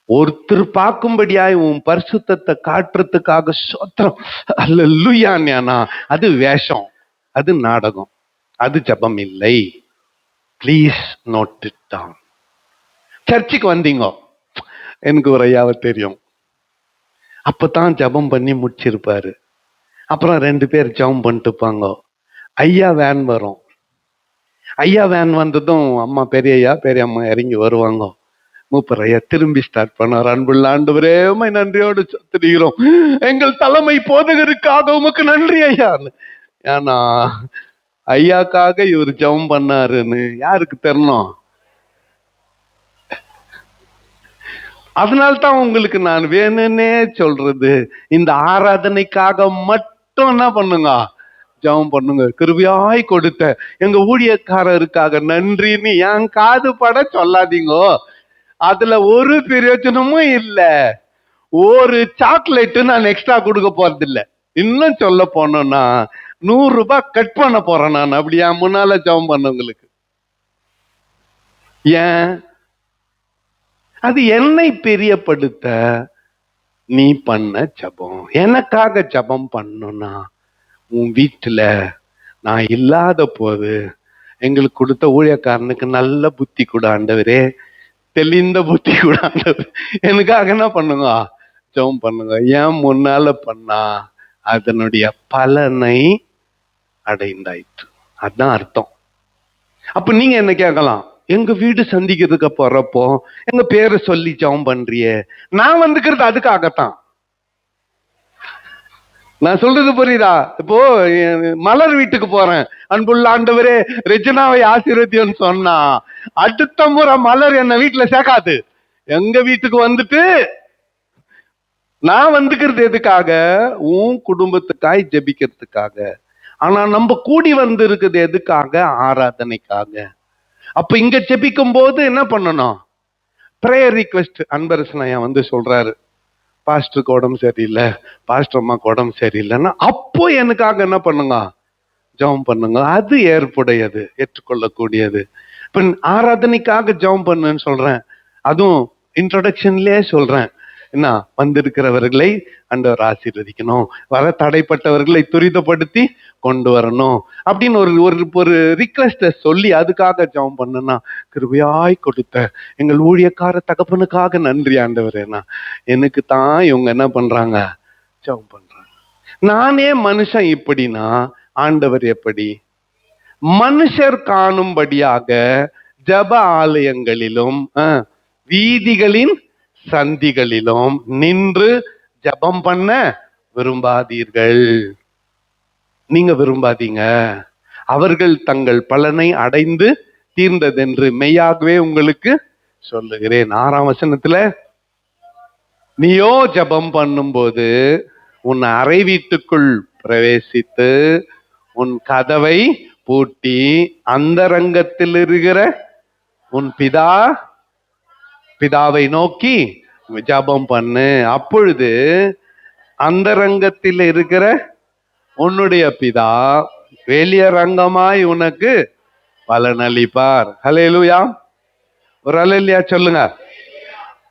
ஒருத்தர் பார்க்கும்படியாய் உன் பரிசுத்தத்தை காட்டுறதுக்காக சோத்திரம் அல்லேலூயான்னா அது வேஷம், அது நாடகம், அது ஜபம் இல்லை. Please note it down. சர்ச்சுக்கு வந்தீங்க, எனக்கு ஒரு ஐயாவை தெரியும். அப்பதான் ஜபம் பண்ணி முடிச்சிருப்பாரு. அப்புறம் 2 பேர் ஜபம் பண்ணிட்டுப்பாங்க. ஐயா வேன் வரும். ஐயா வேன் வந்ததும் அம்மா பெரிய ஐயா பெரிய அம்மா இறங்கி வருவாங்க. மூப்பர் ஐயா திரும்பி ஸ்டார்ட் பண்ணார். அன்புள்ள ஆண்டவரே உம்மை நன்றியோடு துதிக்கிறோம். எங்கள் தலைமை போதகருக்காக உமக்கு நன்றி ஐயான்னு. ஏன்னா ஐயாக்காக இவர் ஜெபம் பண்ணாருன்னு யாருக்கு தெரியணும்? அதனால்தான் உங்களுக்கு நான் வேணும்னே சொல்றது, இந்த ஆராதனைக்காக மட்டும் என்ன பண்ணுங்க, ஜெபம் பண்ணுங்க. கிருபையாய் கொடுத்த எங்க ஊழியக்காரருக்காக நன்றின்னு என் காது பட சொல்லாதீங்கோ. அதுல ஒரு பிரயோஜனமும் இல்ல. ஒரு சாக்லேட்டு நான் எக்ஸ்ட்ரா கொடுக்க போறது இல்ல. இன்னும் சொல்ல போனோம்னா 100 ரூபாய் கட் பண்ண போறேன் நான். அப்படியா முன்னால ஜெபம் பண்ணவங்களுக்கு. ஏன்? அது என்னை பிரியப்படுத்த நீ பண்ண ஜெபம். எனக்காக ஜெபம் பண்ணணும்னா உன் வீட்டுல நான் இல்லாத போது எங்களுக்கு கொடுத்த ஊழியக்காரனுக்கு நல்ல புத்தி கூட ஆண்டவரே, தெளிந்த புத்தி கூட ஆண்டவர், எனக்காக என்ன பண்ணுங்க, ஜெபம் பண்ணுங்க. ஏன் முன்னால பண்ணா அதனுடைய பலனை அடைந்தாயிற்று. அதுதான் அர்த்தம். அப்ப நீங்க என்ன கேட்கலாம், எங்க வீடு சந்திக்கிறதுக்கு போறப்போ எங்க பேரை சொல்லி ஜெபம் பண்றியே. நான் வந்துக்கிறது அதுக்காகத்தான். நான் சொல்றது புரியுதா? இப்போ மலர் வீட்டுக்கு போறேன், அன்புள்ள ஆண்டவரே ரெஜினாவை ஆசீர்வதின்னு சொன்னா அடுத்த முறை மலர் என்ன வீட்டுல சேர்க்காது. எங்க வீட்டுக்கு வந்துட்டு நான் வந்துக்கிறது எதுக்காக? உன் குடும்பத்துக்காய் ஜெபிக்கிறதுக்காக. ஆனா நம்ம கூடி வந்து இருக்குது எதுக்காக? ஆராதனைக்காக. அப்ப இங்க ஜெபிக்கும் போது என்ன பண்ணணும்? Prayer request. அன்பரசனையா வந்து சொல்றாரு, பாஸ்டருக்கு உடம்பு சரியில்லை, பாஸ்டர் அம்மாக்கு உடம்பு சரியில்லைன்னா அப்போ எனக்காக என்ன பண்ணுங்க, ஜெபம் பண்ணுங்க. அது ஏற்புடையது, ஏற்றுக்கொள்ளக்கூடியது. இப்ப ஆராதனைக்காக ஜெபம் பண்ணுன்னு சொல்றேன். அதுவும் இன்ட்ரோடக்ஷன்லயே சொல்றேன், என்ன வந்திருக்கிறவர்களை ஆண்டவர் ஆசீர்வதிக்கணும், வர தடைப்பட்டவர்களை துரிதப்படுத்தி கொண்டு வரணும் அப்படின்னு ஒரு ரிக்வெஸ்ட சொல்லி அதுக்காக ஜெபம் பண்ணுனா, கிருபையாய் கொடுத்த எங்கள் ஊழியக்கார தகப்பனுக்காக நன்றி ஆண்டவரேனா. எனக்கு தான் இவங்க என்ன பண்றாங்க, ஜெபம் பண்றாங்க. நானே மனுஷன் இப்படின்னா ஆண்டவர் எப்படி? மனுஷர் காணும்படியாக ஜப ஆலயங்களிலும் வீதிகளின் சந்திகளிலும் நின்று ஜபம் பண்ண விரும்பாதீர்கள். நீங்க விரும்பாதீங்க. அவர்கள் தங்கள் பலனை அடைந்து தீர்ந்ததென்று மெய்யாகவே உங்களுக்கு சொல்லுகிறேன். 6ஆம் வசனத்துல, நீயோ ஜபம் பண்ணும்போது உன் அறை வீட்டுக்குள் பிரவேசித்து உன் கதவை பூட்டி அந்தரங்கத்தில் இருக்கிற உன் பிதாவை நோக்கி ஜபம் பண்ணு. அப்பொழுது அந்தரங்கத்தில் இருக்கிற உன்னுடைய பிதா வெளியரங்கமாய் உனக்கு பலனளிப்பார். ஹல்லேலூயா. ஒரு அல்லேலூயா சொல்லுங்க.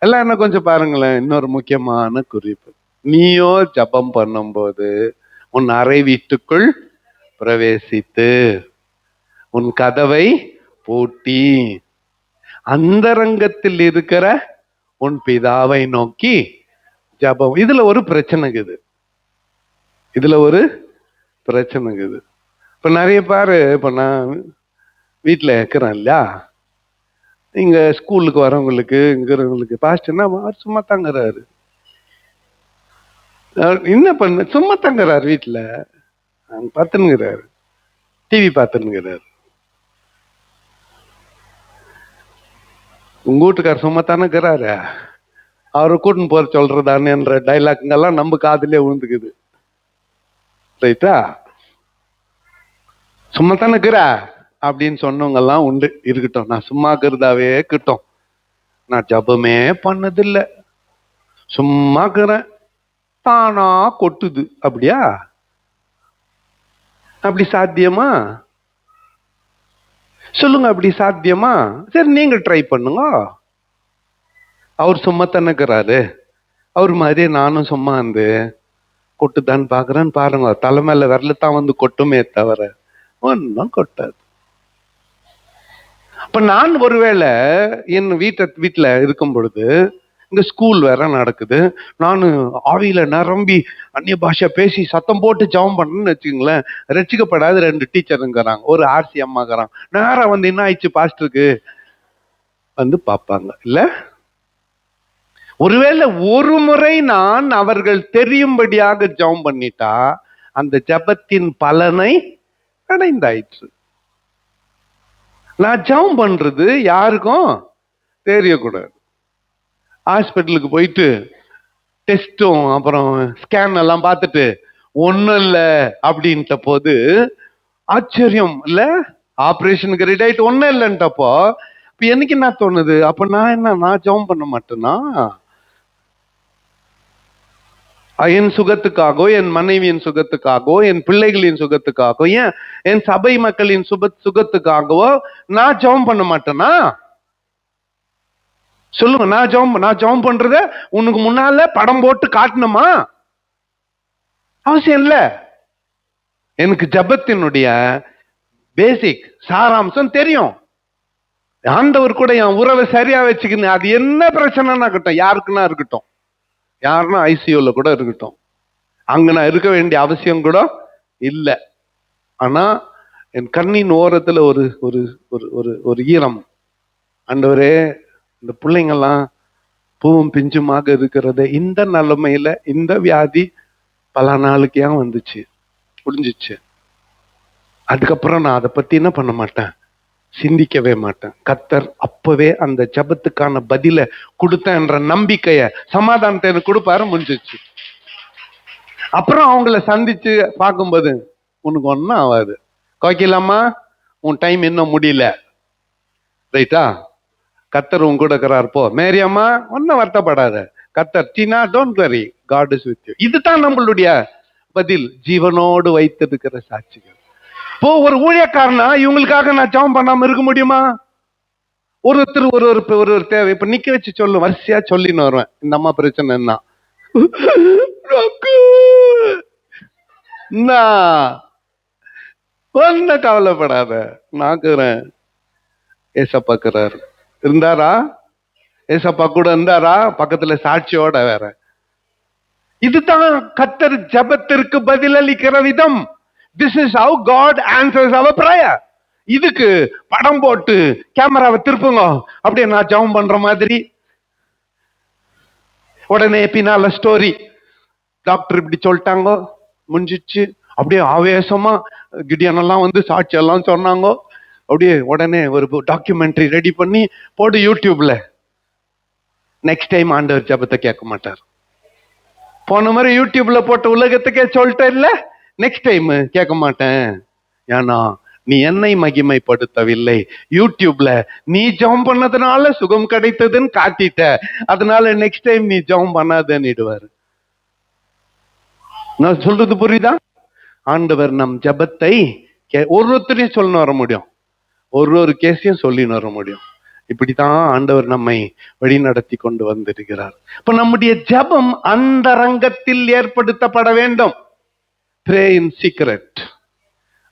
எல்லாம் என்ன கொஞ்சம் பாருங்களேன். இன்னொரு முக்கியமான குறிப்பு, நீயோ ஜபம் பண்ணும்போது உன் அறை வீட்டுக்குள் பிரவேசித்து உன் கதவை பூட்டி அந்தரங்கத்தில் இருக்கிற உன் பிதாவை நோக்கி ஜபம். இதுல ஒரு பிரச்சனைக்குது. இப்ப நிறைய பேரு, இப்ப நான் வீட்டுல இருக்கிறேன் இல்லையா, இங்க ஸ்கூலுக்கு வரவங்களுக்கு இங்கிறவங்களுக்கு பாஸ்டர்னா சும்மா தங்குறாரு. என்ன பண்ண, சும்மா தங்குறாரு வீட்டுல, பார்த்துன்னுங்கிறாரு, டிவி பார்த்துன்னுங்கிறாரு. உங்க வீட்டுக்காரர் சும்மா தானே இருக்கிறாரு, அவரை கூட்டின்னு போற சொல்றதானே என்ற டைலாக்குங்கெல்லாம் நம்ம காதுலயே விழுந்துக்குது. ரைட்டா? சும்மா தானே இருக்கிறா அப்படின்னு சொன்னவங்க எல்லாம் உண்டு. இருக்கட்டும், நான் சும்மா இருக்கிறதாவே இருக்கட்டும், நான் ஜபமே பண்ணதில்லை, சும்மா இருக்கிறேன், தானா கொட்டுது. அப்படியா? அப்படி சாத்தியமா? சொல்லுங்க, அப்படி சாத்தியமா? சரி, நீங்க ட்ரை பண்ணுங்க. அவர் சும்மா தானே இருக்கிறாரு, அவர் மாதிரியே நானும் சும்மா இருந்து கொட்டுதான்னு பாக்குறேன்னு பாருங்க. தலைமையில விரலத்தான் வந்து கொட்டுமே தவிர ஒன்னும் கொட்டாது. அப்ப நான் ஒருவேளை என் வீட்டுல இருக்கும் பொழுது, இங்க ஸ்கூல் வேற நடக்குது, நான் ஆவியில நிரம்பி அந்நிய பாஷை பேசி சத்தம் போட்டு ஜெபம் பண்ணணும்னு வச்சுக்கோங்களேன், ரட்சிக்கப்படாத 2 டீச்சருங்கிறாங்க, ஒரு ஆர்சி அம்மாங்கிறாங்க. நேரா வந்து என்ன ஆயிடுச்சு பாஸ்டருக்கு வந்து பார்ப்பாங்க இல்ல. ஒருவேளை ஒரு முறை நான் அவர்கள் தெரியும்படியாக ஜெபம் பண்ணிட்டா அந்த ஜெபத்தின் பலனை அடைந்தாயிற்று. நான் ஜெபம் பண்றது யாருக்கும் தெரியக்கூடாது. ஹாஸ்பிட்டலுக்கு போயிட்டு டெஸ்டும் அப்புறம் ஸ்கேன் எல்லாம் பார்த்துட்டு ஒன்னும் இல்லை அப்படின்ட்ட போது ஆச்சரியம் இல்ல, ஆபரேஷனுக்கு ரெடி ஆயிட்டு ஒன்னும் இல்லைன்றப்போ இப்ப எனக்கு என்ன தோணுது, அப்ப நான் ஜெபம் பண்ண மாட்டேன்னா? என் சுகத்துக்காகவோ, என் மனைவியின் சுகத்துக்காகவோ, என் பிள்ளைகளின் சுகத்துக்காகவோ, ஏன் என் சபை மக்களின் சுகத்துக்காகவோ நான் ஜெபம் பண்ண மாட்டேனா? சொல்லுங்க. நான் ஜெபம் பண்றத உனக்கு முன்னால படம் போட்டு காட்டணுமா? அவசியம் இல்ல. எனக்கு ஜெபத்தினுடைய பேசிக் சாராம்சம் தெரியும். ஆண்டவர் கூட என் உறவை சரியா வச்சுக்கணும். அது என்ன பிரச்சனைனா இருக்கட்டும், யாருக்குன்னா இருக்கட்டும், யாருன்னா ஐசியூல கூட இருக்கட்டும், அங்க நான் இருக்க வேண்டிய அவசியம் கூட இல்லை. ஆனா என் கண்ணின் ஓரத்துல ஒரு ஒரு ஒரு ஒரு ஈரம், ஆண்டவரே இந்த பிள்ளைங்கெல்லாம் பூவும் பிஞ்சுமாக இருக்கிறத, இந்த நிலைமையில இந்த வியாதி பல நாளுக்கு ஏன் வந்துச்சு, முடிஞ்சிச்சு, அதுக்கப்புறம் நான் அதை பத்தி என்ன பண்ண மாட்டேன், சிந்திக்கவே மாட்டேன். கர்த்தர் அப்பவே அந்த ஜெபத்துக்கான பதில கொடுத்தேன் என்ற நம்பிக்கைய, சமாதானத்தை எனக்கு கொடுப்பாரு, முடிஞ்சிச்சு. அப்புறம் அவங்கள சந்திச்சு பார்க்கும்போது உனக்கு ஒன்னும் ஆகாது, கோக்கிலாமா உன் டைம் இன்னும் முடியல, ரைட்டா, கர்த்தர் உன் கூட இருக்கிறார், போ. மேரியம்மா ஒன்னும் வருத்தப்படாத, கர்த்தர், Tina don't worry, God is with you. இதுதான் நம்மளுடைய பதில், ஜீவனோடு வைத்திருக்கிற சாட்சிகள். இப்போ ஒரு ஊழியக்காரனா இவங்களுக்காக நான் ஜெபம் பண்ணாம இருக்க முடியுமா? ஒருத்தர் ஒரு தேவை. இப்ப நிக்க வச்சு சொல்லு, வரிசையா சொல்லின்னு வருவேன், இந்த அம்மா பிரச்சனை என்ன, ஒன்ன கவலைப்படாத, நாக்குறேன். ஏசப்பாக்குறாரு, இருந்தாரா? ஏசப்பா கூட இருந்தாரா? பக்கத்துல சாட்சியோட வேற. இதுதான் கர்த்தர் ஜெபத்திற்கு பதிலளிக்கிற விதம். This is how God answers our prayer. இதுக்கு படம் போட்டு கேமராவை திருப்புங்க, அப்படியே நான் ஜெபம் பண்ற மாதிரி, உடனே பின்னால ஸ்டோரி, டாக்டர் இப்படி சொல்லிட்டாங்க, முடிஞ்சிச்சு, அப்படியே ஆவேசமா கிடியன் எல்லாம் வந்து சாட்சி எல்லாம் சொன்னாங்க, அப்படியே உடனே ஒரு டாக்குமெண்ட்ரி ரெடி பண்ணி போடு யூடியூப்ல. நெக்ஸ்ட் டைம் ஆண்டவர் ஜெபத்தை கேட்க மாட்டார். போன மாதிரி யூடியூப்ல போட்ட உலகத்துக்கே சொல்லிட்ட இல்ல, நெக்ஸ்ட் டைம் கேட்க மாட்டேன். ஏன்னா நீ என்னை மகிமைப்படுத்தவில்லை, யூடியூப்ல நீ ஜெபம் பண்ணதுனால சுகம் கிடைத்ததுன்னு காட்டிட்ட, அதனால நெக்ஸ்ட் டைம் நீ ஜெபம் பண்ணாதன்னுடுவாரு. நான் சொல்றது புரியுதா? ஆண்டவர் நம் ஜெபத்தை ஒருத்தரையும் சொல்லணும் வர முடியும், ஒரு கேஸையும் சொல்லின்னு வர முடியும். இப்படித்தான் ஆண்டவர் நம்மை வழி நடத்தி கொண்டு வந்திருக்கிறார். இப்ப நம்முடைய ஜெபம் அந்தரங்கத்தில் ஏற்படுத்தப்பட வேண்டும். Pray in secret.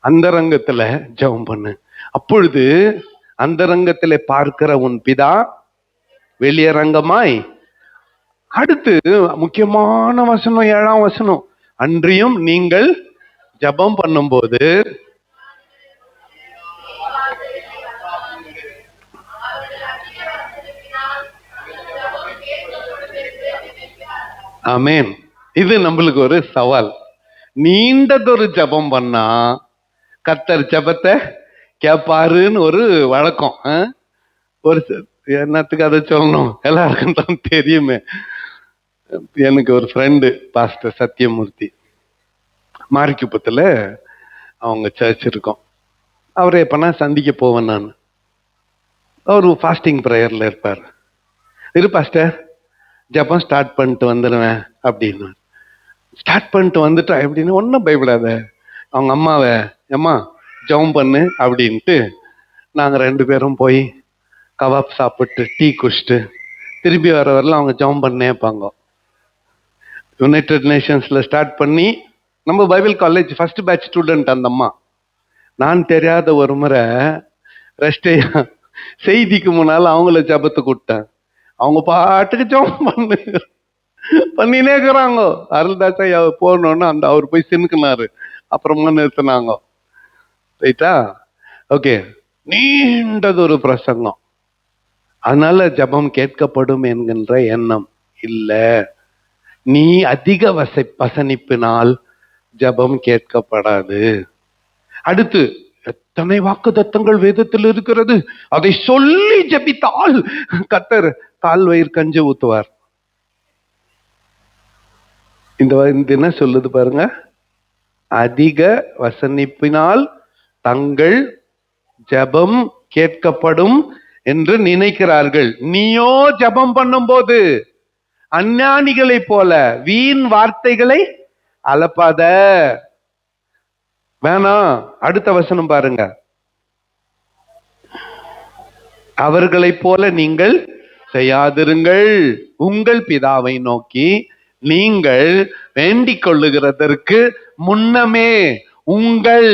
அந்தரங்கத்துல ஜெபம் பண்ணு. அப்பொழுது அந்தரங்கத்திலே பார்க்கிற உன் பிதா வெளியரங்கமாய். அடுத்து முக்கியமான வசனம் 7ஆம் வசனம். அன்றியும் நீங்கள் ஜெபம் பண்ணும்போது ஆமென். இது நம்மளுக்கு ஒரு சவால். நீண்டதொரு ஜெபம் பண்ணா கர்த்தர் ஜெபத்தை கேட்பாருன்னு ஒரு வழக்கம். ஒரு என்னத்துக்கு அதை சொல்லணும், எல்லாருக்கும் தான் தெரியுமே. எனக்கு ஒரு ஃப்ரெண்டு பாஸ்டர் சத்தியமூர்த்தி, மாரிக்குப்பத்தில் அவங்க சர்ச் இருக்கும். அவரை எப்பனா சந்திக்க போவேன் நான். அவர் ஃபாஸ்டிங் ப்ரேயர்ல இருப்பார். இரு பாஸ்டர், ஜெபம் ஸ்டார்ட் பண்ணிட்டு வந்துடுவேன் அப்படின்னு. ஸ்டார்ட் பண்ணிட்டு வந்துட்டா எப்படின்னு ஒன்றும் பயப்படாத, அவங்க அம்மாவை அம்மா ஜெபம் பண்ணு அப்படின்ட்டு நாங்கள் 2 பேரும் போய் கபாப் சாப்பிட்டு டீ குடிச்சிட்டு திருப்பி வர வரல அவங்க ஜெபம் பண்ணேப்பாங்க. யுனைடெட் நேஷன்ஸ்ல ஸ்டார்ட் பண்ணி நம்ம Bible college first batch student அந்த அம்மா. நான் தெரியாத ஒரு முறை ரெஸ்டையா செய்திக்கு முன்னால் அவங்கள ஜெபத்துக்கு விட்டேன். அவங்க பாட்டுக்கு ஜெபம் பண்ணினே இருக்கிறாங்க. அருள்தாசா போனோன்னு அந்த அவர் போய் சினுக்குனாரு, அப்புறமா நிறுத்தினாங்க. ரைட்டா? ஓகே, நீண்டது ஒரு பிரசங்கம். அதனால ஜெபம் கேட்கப்படும் என்கின்ற எண்ணம் இல்ல. நீ அதிக வசனிப்பினால் ஜெபம் கேட்கப்படாது. அடுத்து எத்தனை வாக்குத்தத்தங்கள் வேதத்தில் இருக்கிறது, அதை சொல்லி ஜெபித்தால் கர்த்தர் கால் வயிறு கஞ்சி ஊத்துவார். இந்த என்ன சொல்லுது பாருங்க, அதிக வசனிப்பினால் தங்கள் ஜெபம் கேட்கப்படும் என்று நினைக்கிறார்கள். நீயோ ஜெபம் பண்ணும் போது அஞ்ஞானிகளை போல வீண் வார்த்தைகளை அலப்பாத. வேணாம். அடுத்த வசனம் பாருங்க, அவர்களைப் போல நீங்கள் செய்யாதிருங்கள். உங்கள் பிதாவை நோக்கி நீங்கள் வேண்டிக் கொள்ளுகிறதற்கு முன்னமே உங்கள்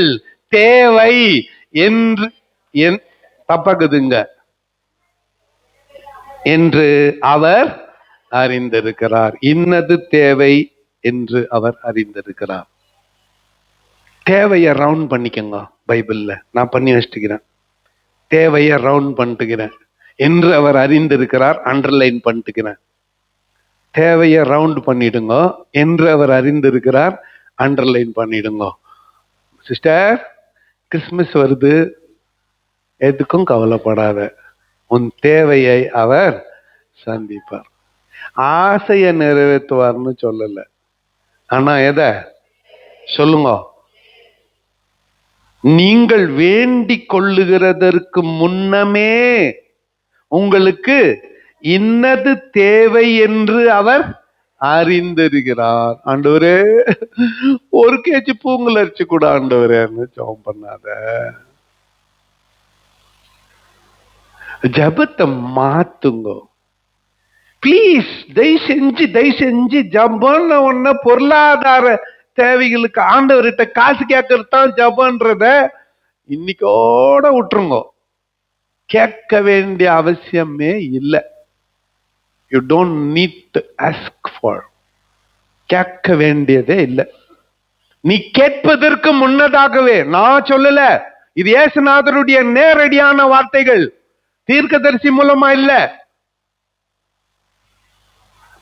தேவை என்று தப்பகுதுங்க என்று அவர் அறிந்திருக்கிறார். இன்னது தேவை என்று அவர் அறிந்திருக்கிறார். தேவையை ரவுண்ட் பண்ணிக்கங்க. பைபிள்ல நான் பண்ணி வச்சுக்கிறேன். தேவையை ரவுண்ட் பண்ணிட்டுக்கிறேன் என்று அவர் அறிந்திருக்கிறார், அண்டர்லைன் பண்ணிட்டுக்கிறேன். தேவையை ரவுண்ட் பண்ணிடுங்க என்று அவர் அறிந்திருக்கிறார், அண்டர்லைன் பண்ணிடுங்க. சிஸ்டர், கிறிஸ்துமஸ் வருது, எதுக்கும் கவலைப்படாத, உன் தேவையை அவர் சந்திப்பார். ஆசையை நிறைவேற்றுவார்னு சொல்லல, ஆனா எதை சொல்லுங்க, நீங்கள் வேண்டிக் கொள்ளுகிறதற்கு முன்னமே உங்களுக்கு இன்னது தேவை என்று அவர் அறிந்திருக்கிறார். ஆண்டவரே, 1 kg பூங்குழ அரிசி கூட ஆண்டவரேன்னு ஜெபம் பண்ணாத. ஜெபத்தை மாத்துங்க பிளீஸ். தயவு செஞ்சு ஜெபம்னு ஒண்ணு பொருளாதார தேவைகளுக்கு ஆண்டவர்கிட்ட காசு கேட்கறது தான் ஜெபம்ன்றத இன்னைக்கோட விட்டுருங்க. கேட்க வேண்டிய அவசியமே இல்லை. You don't need to ask for. கேட்க வேண்டியதே இல்லை. நீ கேட்பதற்கு முன்னதாகவே, நான் சொல்லல, இது இயேசுநாதருடைய நேரடியான வார்த்தைகள், தீர்க்கதரிசி மூலமா இல்ல,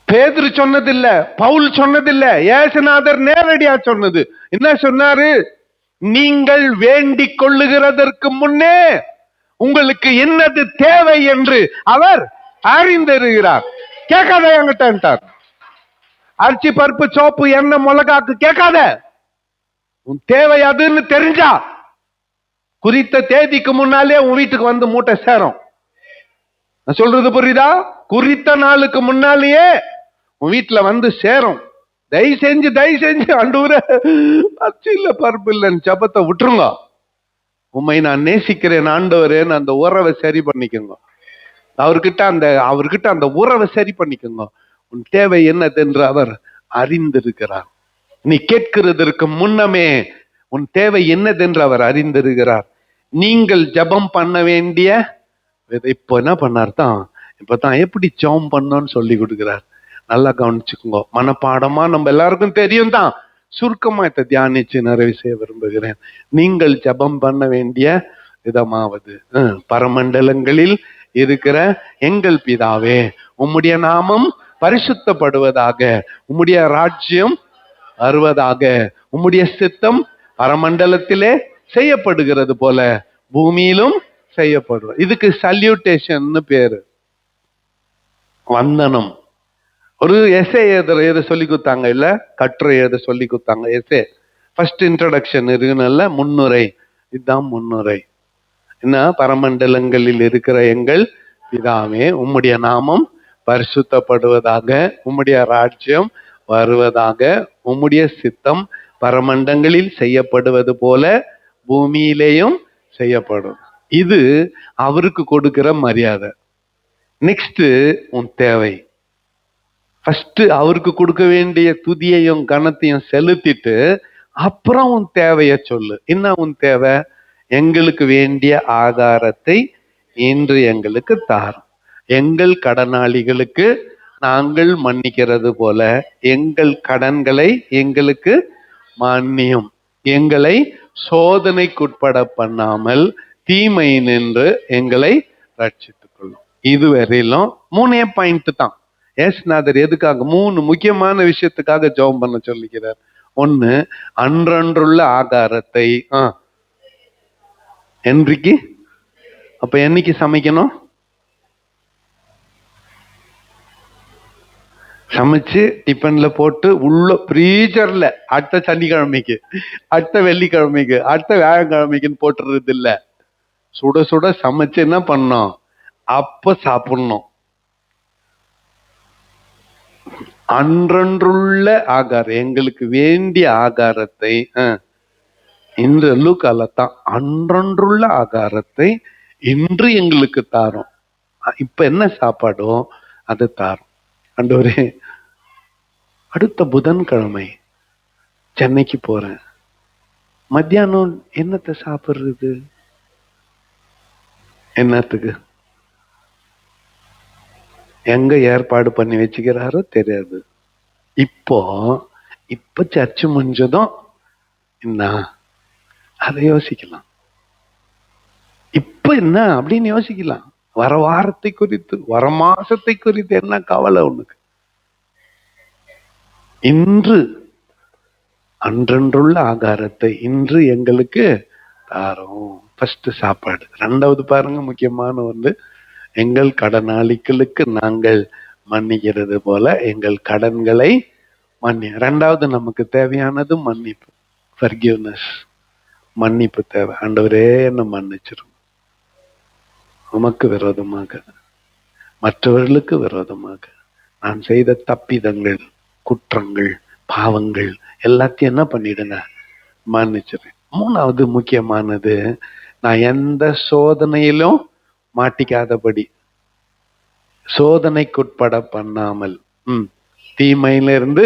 பேதுரு சொன்னதில்ல, பவுல் சொன்னதில்ல, இயேசுநாதர் நேரடியா சொன்னது. என்ன சொன்னாரு? நீங்கள் வேண்டிக் கொள்ளுகிறதற்கு முன்னே உங்களுக்கு என்னது தேவை என்று அவர் அறிந்திருக்கிறார். கேட்காத என்கிட்ட, அரிசி பருப்பு சோப்பு எண்ணெய் மிளகாக்கு கேட்காத. உன் தேவை அதுன்னு தெரிஞ்சா குறித்த தேதிக்கு முன்னாலே உன் வீட்டுக்கு வந்து மூட்டை சேரும். நான் சொல்றது புரியுதா? குறித்த நாளுக்கு முன்னாலேயே உன் வீட்டுல வந்து சேரும். தயவு செஞ்சு ஆண்டவரே அச்சு இல்ல பருப்பு இல்லைன்னு ஜபத்தை விட்டுருங்க. உண்மை நான் நேசிக்கிறேன் ஆண்டவரேன்னு அந்த உறவை சரி பண்ணிக்கோங்க. அவர்கிட்ட அந்த உறவை சரி பண்ணிக்கோங்க. உன் தேவை என்னதென்று அவர் அறிந்திருக்கிறார். நீ கேட்கிறதற்கு முன்னமே உன் தேவை என்னதென்று அவர் அறிந்திருக்கிறார். நீங்கள் ஜபம் பண்ண வேண்டிய இப்போ என்ன பண்ணார் தான், இப்பதான் எப்படி ஜெபம் பண்ணணும்னு சொல்லி கொடுக்கிறார். நல்லா கவனிச்சுக்கோங்க. மனப்பாடமா நம்ம எல்லாருக்கும் தெரியும் தான், சுருக்கமா இதை தியானிச்சு நிறைவு செய்ய விரும்புகிறேன். நீங்கள் ஜபம் பண்ண வேண்டிய விதமாவது, பரமண்டலங்களில் இருக்கிற எங்கள் பிதாவே, உம்முடைய நாமம் பரிசுத்தப்படுவதாக, உம்முடைய ராஜ்யம் வருவதாக, உம்முடைய சித்தம் பரமண்டலத்திலே செய்யப்படுகிறது போல பூமியிலும் செய்யப்படுவது. இதுக்கு சல்யூட்டேஷன் பேரு, வந்தனம். ஒரு எஸ்ஏ எழுத சொல்லி கொடுத்தாங்க, இல்ல கட்டுரை எழுத சொல்லி கொடுத்தாங்க. எஸ்ஏ ஃபர்ஸ்ட் இன்ட்ரோடக்ஷன் இருக்குன்னு, முன்னுரை. இதுதான் முன்னுரை. என்ன? பரமண்டலங்களில் இருக்கிற எங்கள் பிதாவே, உம்முடைய நாமம் பரிசுத்தப்படுவதாக, உம்முடைய ராஜ்யம் வருவதாக, உம்முடைய சித்தம் பரமண்டங்களில் செய்யப்படுவது போல பூமியிலேயும் செய்யப்படும். இது அவருக்கு கொடுக்கிற மரியாதை. நெக்ஸ்ட் உன் தேவை. ஃபர்ஸ்ட் அவருக்கு கொடுக்க வேண்டிய துதியையும் கனத்தையும் செலுத்திட்டு அப்புறம் உன் தேவைய சொல்லு. என்ன உன் தேவை? எங்களுக்கு வேண்டிய ஆகாரத்தை இன்று எங்களுக்கு தாரும். எங்கள் கடனாளிகளுக்கு நாங்கள் மன்னிக்கிறது போல எங்கள் கடன்களை எங்களுக்கு மன்னியும். எங்களை சோதனைக்குட்பட பண்ணாமல் தீமை நின்று எங்களை ரட்சித்துக் கொள்ளும். இதுவரையிலும் 3 பாயிண்ட் தான். ஏசுநாதர் எதுக்காக 3 முக்கியமான விஷயத்துக்காக ஜெபம் பண்ண சொல்லிக்கிறார். 1, அன்றன்றுள்ள ஆகாரத்தை. என்றைக்கு? அப்ப என்னைக்கு சமைக்கணும்? சமைச்சு டிஃபன்ல போட்டு உள்ள ஃப்ரீசர்ல அடுத்த சனிக்கிழமைக்கு, அடுத்த வெள்ளிக்கிழமைக்கு, அடுத்த வியாழக்கிழமைக்குன்னு போட்டுறது இல்ல. சுட சுட சமைச்சு என்ன பண்ணோம்? அப்ப சாப்பிடணும். அன்றன்றுள்ள ஆகாரம், எங்களுக்கு வேண்டிய ஆகாரத்தை இன்று லூக்காலத்தான், அன்றன்றுள்ள ஆகாரத்தை இன்று எங்களுக்கு தாரும். இப்ப என்ன சாப்பாடோ அது தாரும். ஆண்டவரே, அடுத்த புதன்கிழமை சென்னைக்கு போறேன், மத்தியானம் என்னத்தை சாப்பிடுறது? என்னத்துக்கு எங்க ஏற்பாடு பண்ணி வச்சுக்கிறாரோ தெரியாது. இப்ப சர்ச்சு முடிஞ்சதும் என்ன அதை யோசிக்கலாம். இப்ப என்ன அப்படின்னு யோசிக்கலாம். வர வாரத்தை குறித்து, வர மாசத்தை குறித்து என்ன கவலை உனக்கு? இன்று அன்றன்றுள்ள ஆகாரத்தை இன்று எங்களுக்கு தாரும். ஃபர்ஸ்ட் சாப்பாடு. 2வது பாருங்க, முக்கியமான ஒன்று, எங்கள் கடனாளிகளுக்கு நாங்கள் மன்னிக்கிறது போல எங்கள் கடன்களை மன்னி. 2வது நமக்கு தேவையானது மன்னிப்பு, ஃபர்கிவ்னஸ், மன்னிப்பு தேவை. ஆண்டவரே என்ன மன்னிச்சிரும். உமக்கு விரோதமாக, மற்றவர்களுக்கு விரோதமாக நான் செய்த தப்பிதங்கள், குற்றங்கள், பாவங்கள் எல்லாத்தையும் என்ன பண்ணிடுங்க, மன்னிச்சிருவேன். 3வது முக்கியமானது, நான் எந்த சோதனையிலும் மாட்டிக்காதபடி, சோதனைக்குட்பட பண்ணாமல் தீமையிலிருந்து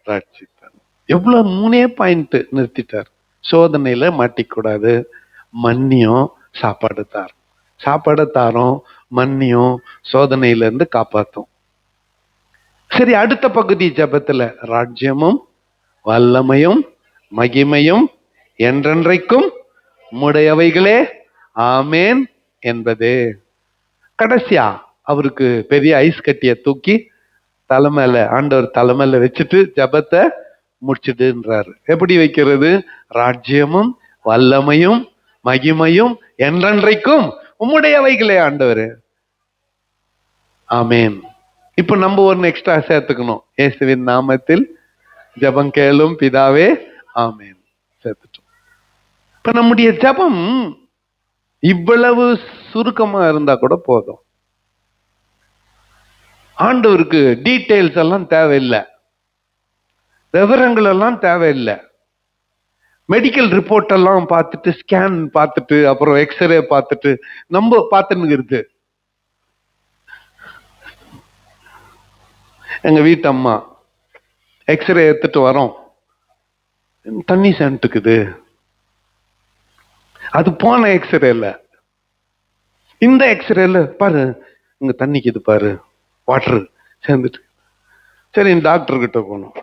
ரட்சித்தார். எவ்வளவு 3 பாயிண்ட் நிறுத்திட்டார். சோதனையில மாட்டிக்கூடாது, மன்னியும், சாப்பாடு தாரும், மன்னியும், சோதனையிலிருந்து காப்பாத்தும். சரி, அடுத்த பகுதி ஜெபத்துல, ராஜ்யமும் வல்லமையும் மகிமையும் என்றென்றைக்கும் உம்முடையவைகளே ஆமேன் என்பது. கடைசியா அவருக்கு பெரிய ஐஸ் கட்டிய தூக்கி தலைமையில, ஆண்டவர் தலைமையில வச்சுட்டு ஜெபத்தை முடிச்சுட்டுன்றாரு. எப்படி வைக்கிறது? ராஜ்யமும் வல்லமையும் மகிமையும் என்றென்றைக்கும் உம்முடையவைகளே ஆண்டவர் ஆமேன். இப்ப நம்ம ஒன்னு எக்ஸ்ட்ரா சேர்த்துக்கணும். இயேசுவின் நாமத்தில் ஜெபம் கேளும் பிதாவே ஆமேன் சேர்த்துட்டோம். இப்ப நம்முடைய ஜெபம் இவ்வளவு சுருக்கமா இருந்தா கூட போதும். ஆண்டவருக்கு டீட்டெயில்ஸ் எல்லாம் தேவையில்லை. விவரங்கள் எல்லாம் தேவையில்லை. மெடிக்கல் ரிப்போர்ட் எல்லாம் பார்த்துட்டு, ஸ்கேன் பார்த்துட்டு, அப்புறம் எக்ஸ்ரே பார்த்துட்டு நம்ம பார்த்துன்னு. எங்க வீட்டு அம்மா எக்ஸ்ரே எடுத்துட்டு வரோம், தண்ணி சேர்ந்துக்குது. அது போன எக்ஸ்ரே இல்ல, இந்த எக்ஸ்ரேல பாரு இங்க தண்ணிக்குது பாரு, வாட்டர் சேர்ந்துட்டு. சரி, டாக்டர் கிட்ட போனோம்.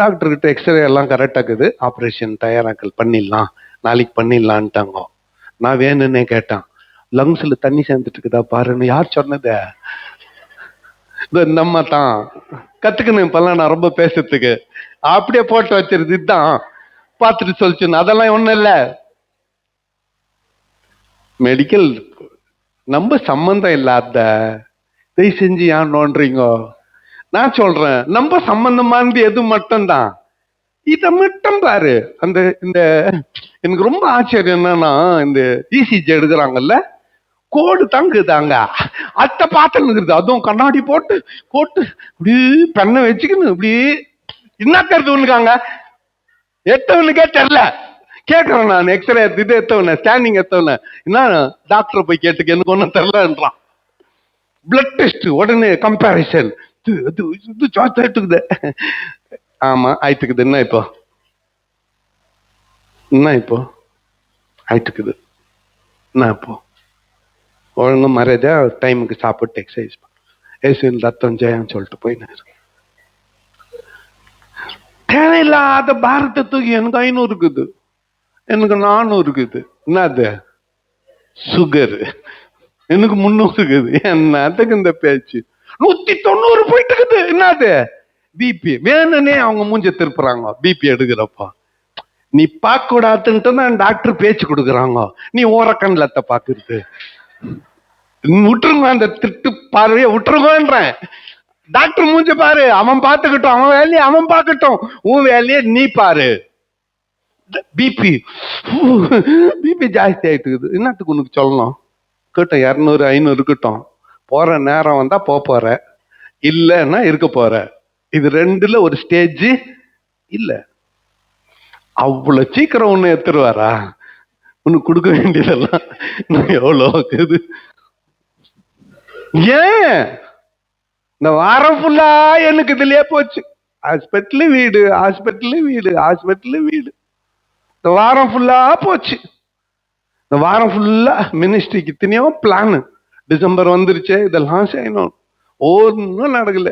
டாக்டர் கிட்ட எக்ஸ்ரே எல்லாம் கரெக்டாக்குது, ஆப்ரேஷன் தயாராக்கல் பண்ணிடலாம், நாளைக்கு பண்ணிடலான்ட்டாங்க. நான் வேணும்னே கேட்டேன், லங்ஸ்ல தண்ணி சேர்ந்துட்டு இருக்குதா பாருன்னு. யார் சொன்னத? இந்த அம்மா தான். கத்துக்கணும் இப்பெல்லாம் நான் ரொம்ப பேசுறதுக்கு. அப்படியே போட்டு வச்சிருது, இதுதான் பார்த்துட்டு சொல்லிச்சுன்னு. அதெல்லாம் ஒண்ணும் இல்ல. மெடிக்கல் நம்ம சம்பந்தம் இல்லாத தயவு செஞ்சு ஏன் நோன்றீங்க? நான் சொல்றேன், நம்ம சம்பந்தமானது எது மட்டும்தான். இத மட்டும் பாரு. அந்த இந்த எனக்கு ரொம்ப ஆச்சரியம் என்னன்னா, இந்த இசிஜி எடுக்கிறாங்கல்ல, கோடு தங்குதாங்க, அத்தை பார்த்துன்னு. அதுவும் கண்ணாடி போட்டு போட்டு இப்படி பெண்ணை வச்சுக்கணும், இப்படி என்ன கருது ஒண்ணுக்காங்க எத்தவனுக்கே தெரியல. கேட்கறேன் நான், எக்ஸ்ரே இது எத்தவன, ஸ்கேனிங் எத்தவன, என்ன டாக்டரை போய் கேட்டுக்க, எனக்கு ஒன்றும் தெரியலன்றான். பிளட் டெஸ்ட் உடனே கம்பேரிசன், எடுத்துக்குது. ஆமா ஆயிட்டுக்குது. என்ன இப்போ ஆயிட்டுக்குது? என்ன இப்போ? ஒழுங்கு மரியாதையா டைமுக்கு சாப்பிட்டு எக்ஸசைஸ் ஏசுவின் ரத்தம் ஜெயம்னு சொல்லிட்டு போயின்னு. தேவையில்லாத பாரத்தை தூக்கி எனக்கு 500 இருக்குது, எனக்கு 400 இருக்குது. என்னது? சுகர் எனக்கு 300 இருக்குது. என்னத்துக்கு இந்த பேச்சு? 190 போயிட்டு இருக்குது. என்னது? பிபி. வேணும்னே அவங்க மூஞ்ச திருப்புறாங்க பிபி எடுக்கிறப்ப. நீ பார்க்க கூடாதுன்ட்டு தான் டாக்டர் பேச்சு கொடுக்குறாங்க, நீ ஓரக்கண்லத்தை பாக்குறது. விட்டுருங்க அந்த திட்டு பார்வைய, விட்டுருங்கன்றேன். டாக்டர் மூஞ்ச பாரு, அவன் பார்த்துக்கிட்டோம், அவன் வேலையை அவன் பார்க்கட்டும், உன் வேலையை நீ பாரு. பிபி பிபி ஜாஸ்தி ஆயிட்டு இருக்குது. என்னத்துக்கு உனக்கு சொல்லணும்? கிட்டும் 200 500 இருக்கட்டும், போற நேரம் வந்தா போற, இல்லைன்னா இருக்க போற. இது ரெண்டுல ஒரு ஸ்டேஜ் இல்ல. அவ்வளவு சீக்கிரம் ஒண்ணு எடுத்துருவாரா? உனக்கு கொடுக்க வேண்டியதெல்லாம் எவ்வளோ இருக்குது? ஏன் இந்த வாரம் ஃபுல்லா எனக்கு இதுலயே போச்சு. ஹாஸ்பிட்டலு வீடு, ஹாஸ்பிட்டலு வீடு, ஹாஸ்பிட்டலு வீடு. இந்த வாரம் ஃபுல்லா போச்சு. இந்த வாரம் ஃபுல்லா மினிஸ்ட்ரிக்கு இத்தனையோ பிளான். டிசம்பர் வந்துருச்சு, இதெல்லாம் செய்யணும், ஒன்னும் நடக்கல.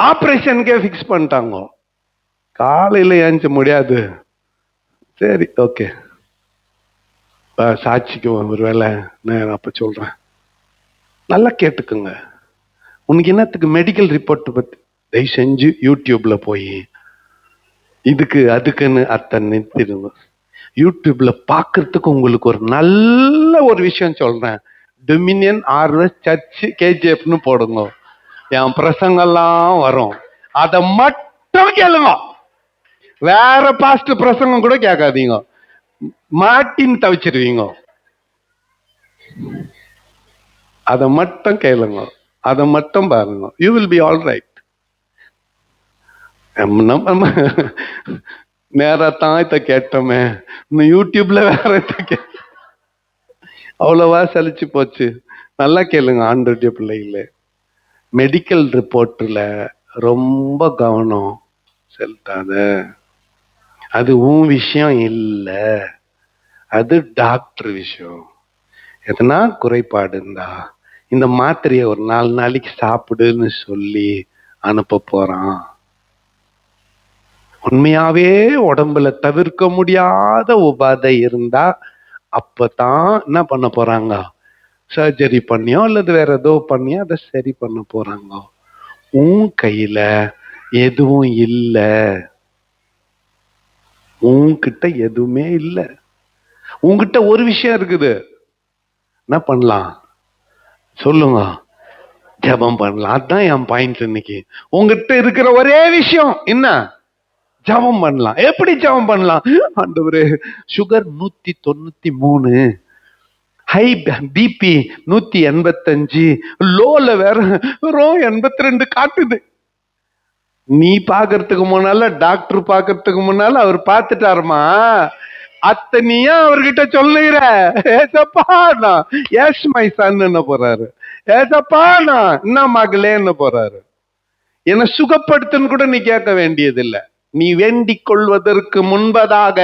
ஆபரேஷனுக்கே பிக்ஸ் பண்ணிட்டாங்க. காலையில ஏஞ்ச முடியாது. சரி, ஓகே, சாட்சிக்கு ஒரு வேலை நான் அப்ப சொல்றேன். நல்லா கேட்டுக்குங்க. உனக்கு என்னத்துக்கு மெடிக்கல் ரிப்போர்ட் பத்தி? தயவு செஞ்சு யூடியூப்ல போய் இதுக்கு அதுக்குன்னு அத்தனை நிறுத்திடுங்க. யூடியூப்ல பாக்குறதுக்கு உங்களுக்கு ஒரு நல்ல ஒரு விஷயம் சொல்றேன். டொமினியன் ஆர்வஸ் சர்ச் கேஜிஎஃப்னு போடுங்க, என் பிரசங்கெல்லாம் வரும். அதை மட்டும் கேளுங்க. வேற பாஸ்ட் பிரசங்கம் கூட கேட்காதீங்க, மாட்டின்னு தவிச்சிருவீங்க. அதை மட்டும் கேளுங்க, அதை மட்டும் பாருங்க. You will be all right. நேரத்தான் இத கேட்டோமே, யூடியூப்ல வேற அவ்வளவா சலிச்சு போச்சு. நல்லா கேளுங்க ஆண்டோடைய பிள்ளைகளே. மெடிக்கல் ரிப்போர்ட்ல ரொம்ப கவனம் செலுத்தாத. அது உன் விஷயம் இல்ல, அது டாக்டர் விஷயம். எதனா குறைபாடு இருந்தா இந்த மாத்திரையை ஒரு 4 நாளைக்கு சாப்பிடுன்னு சொல்லி அனுப்ப போறான். உண்மையாவே உடம்புல தவிர்க்க முடியாத உபாதை இருந்தா அப்பதான் என்ன பண்ண போறாங்க? சர்ஜரி பண்ணியோ அல்லது வேற ஏதோ பண்ணியோ அதை சரி பண்ண போறாங்க. உன் கையில எதுவும் இல்ல, உன்கிட்ட எதுவுமே இல்ல. உன்கிட்ட ஒரு விஷயம் இருக்குது, என்ன பண்ணலாம் சொல்லுங்க? ஜெபம் பண்ணலாம். அதுதான் என் பாயிண்ட் இன்னைக்கு. உங்ககிட்ட இருக்கிற ஒரே விஷயம் என்ன? ஜெபம் பண்ணலாம். எப்படி ஜெபம் பண்ணலாம்? ஆண்டவரே, சுகர் 193, ஹை பிபி 185, லோல வேற 82 காட்டுது. நீ பாக்குறதுக்கு முன்னால, டாக்டர் பாக்குறதுக்கு முன்னால அவர் பார்த்துட்டாருமா. அத்தனையா அவர்கிட்ட சொல்லுகிற, ஏசப்பா நான் எஸ் மை சன் என்ன போறாரு, ஏசப்பா நான் என்ன மகளே என்ன போறாரு. என்னை சுகப்படுத்துன்னு கூட நீ கேட்க வேண்டியதில்லை. நீ வேண்டிக் கொள்வதற்கு முன்பதாக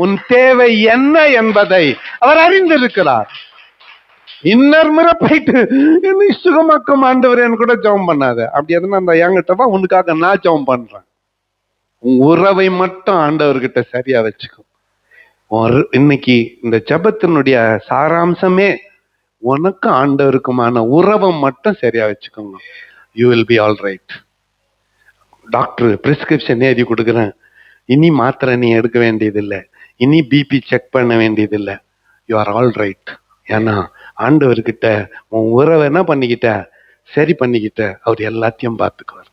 உன் தேவை என்ன என்பதை அவர் அறிந்திருக்கிறார். இன்னொரு முறை போயிட்டு என்னை சுகமாக்கம் ஆண்டவரேன்னு கூட ஜெபம் பண்ணாத. அப்படி எதுனா அந்த என்கிட்ட வா, உனக்காக நான் ஜெபம் பண்றேன். உன் உறவை மட்டும் ஆண்டவர்கிட்ட சரியா வச்சுக்கோ. இன்னைக்கு இந்த ஜெபத்தினுடைய சாராம்சமே உனக்கு ஆண்டவருக்குமான உறவை மட்டும் சரியா வச்சுக்கோங்க. You will be all right. Doctor prescription எழுதி கொடுக்குறேன், இனி மாத்திரை நீ எடுக்க வேண்டியதில்லை, இனி பிபி செக் பண்ண வேண்டியதில்லை, யூ ஆர் ஆல் ரைட். ஏன்னா ஆண்டவர்கிட்ட உன் உறவை என்ன பண்ணிக்கிட்ட, சரி பண்ணிக்கிட்ட, அவர் எல்லாத்தையும் பார்த்துக்குவார்.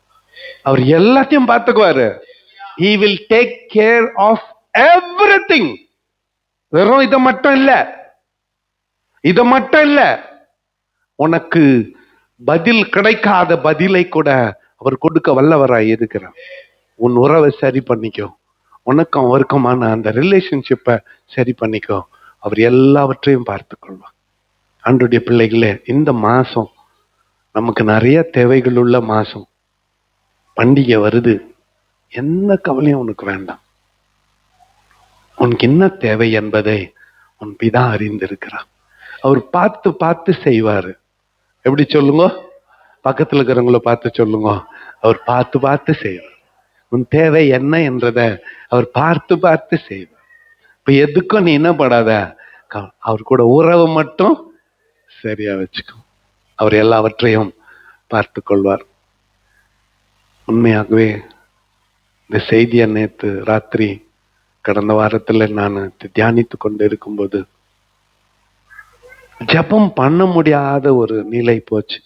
அவர் எல்லாத்தையும் பார்த்துக்குவாரு. He will take care of everything. வெறும் இதை மட்டும் இல்ல, இதை மட்டும் இல்ல, உனக்கு பதில் கிடைக்காத பதிலை கூட அவர் கொடுக்க வல்லவராய் இருக்கிறார். உன் உறவை சரி பண்ணிக்கோ, உனக்கும் அவருக்குமான அந்த ரிலேஷன்ஷிப்பை சரி பண்ணிக்கோ, அவர் எல்லாவற்றையும் பார்த்து கொள்வார். ஆண்டவருடைய பிள்ளைகளே, இந்த மாசம் நமக்கு நிறைய தேவைகள் உள்ள மாசம். பண்டிகை வருது, என்ன கவலையும் உனக்கு வேண்டாம். உனக்கு என்ன தேவை என்பதை உன் பிதா அறிந்திருக்கிறார். அவர் பார்த்து பார்த்து செய்வாரு. எப்படி சொல்லுங்க, பக்கத்துல இருக்கிறவங்கள பார்த்து சொல்லுங்க, அவர் பார்த்து பார்த்து செய்வார். உன் தேவை என்ன என்றத அவர் பார்த்து பார்த்து செய்வார். இப்ப எதுக்கும் நீ என்ன படாத, அவர் கூட உறவு மட்டும் சரியா வச்சுக்கோ, அவர் எல்லாவற்றையும் பார்த்து கொள்வார். உண்மையாகவே இந்த செய்தியை நேற்று ராத்திரி கடந்த வாரத்துல நான் தியானித்து கொண்டு இருக்கும்போது ஜெபம் பண்ண முடியாத ஒரு நிலை போச்சு.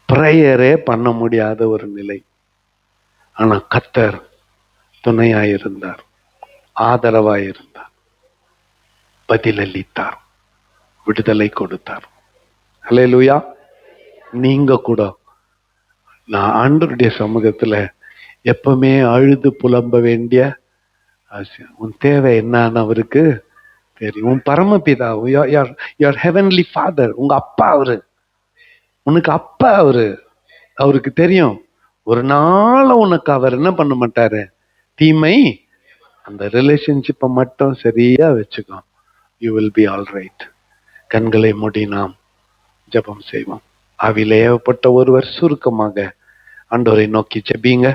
பிரேயரே பண்ண முடியாத ஒரு நிலை. ஆனா கர்த்தர் துணையாயிருந்தார், ஆதரவாயிருந்தார், பதிலளித்தார், விடுதலை கொடுத்தார். ஹல்லேலூயா. நீங்க கூட நான் ஆண்டவருடைய சமூகத்துல எப்பவுமே அழுது புலம்ப வேண்டிய அவசியம். உன் தேவை என்னன்னு அவருக்கு தெரியும். உன் பரமபிதா, your heavenly father, உங்க அப்பா அவரு, உனக்கு அப்பா அவரு, அவருக்கு தெரியும். ஒரு நாள் உனக்கு அவர் என்ன பண்ண மாட்டாரு, தீமை. அந்த ரிலேஷன்ஷிப்பை மட்டும் சரியா வச்சுக்கோ, you will be all right. கண்களை மூடி நாம் ஜெபம் செய்வோம். ஆவியிலே ஏவப்பட்ட ஒருவர் சுருக்கமாக ஆண்டவரை நோக்கி ஜெபிங்க.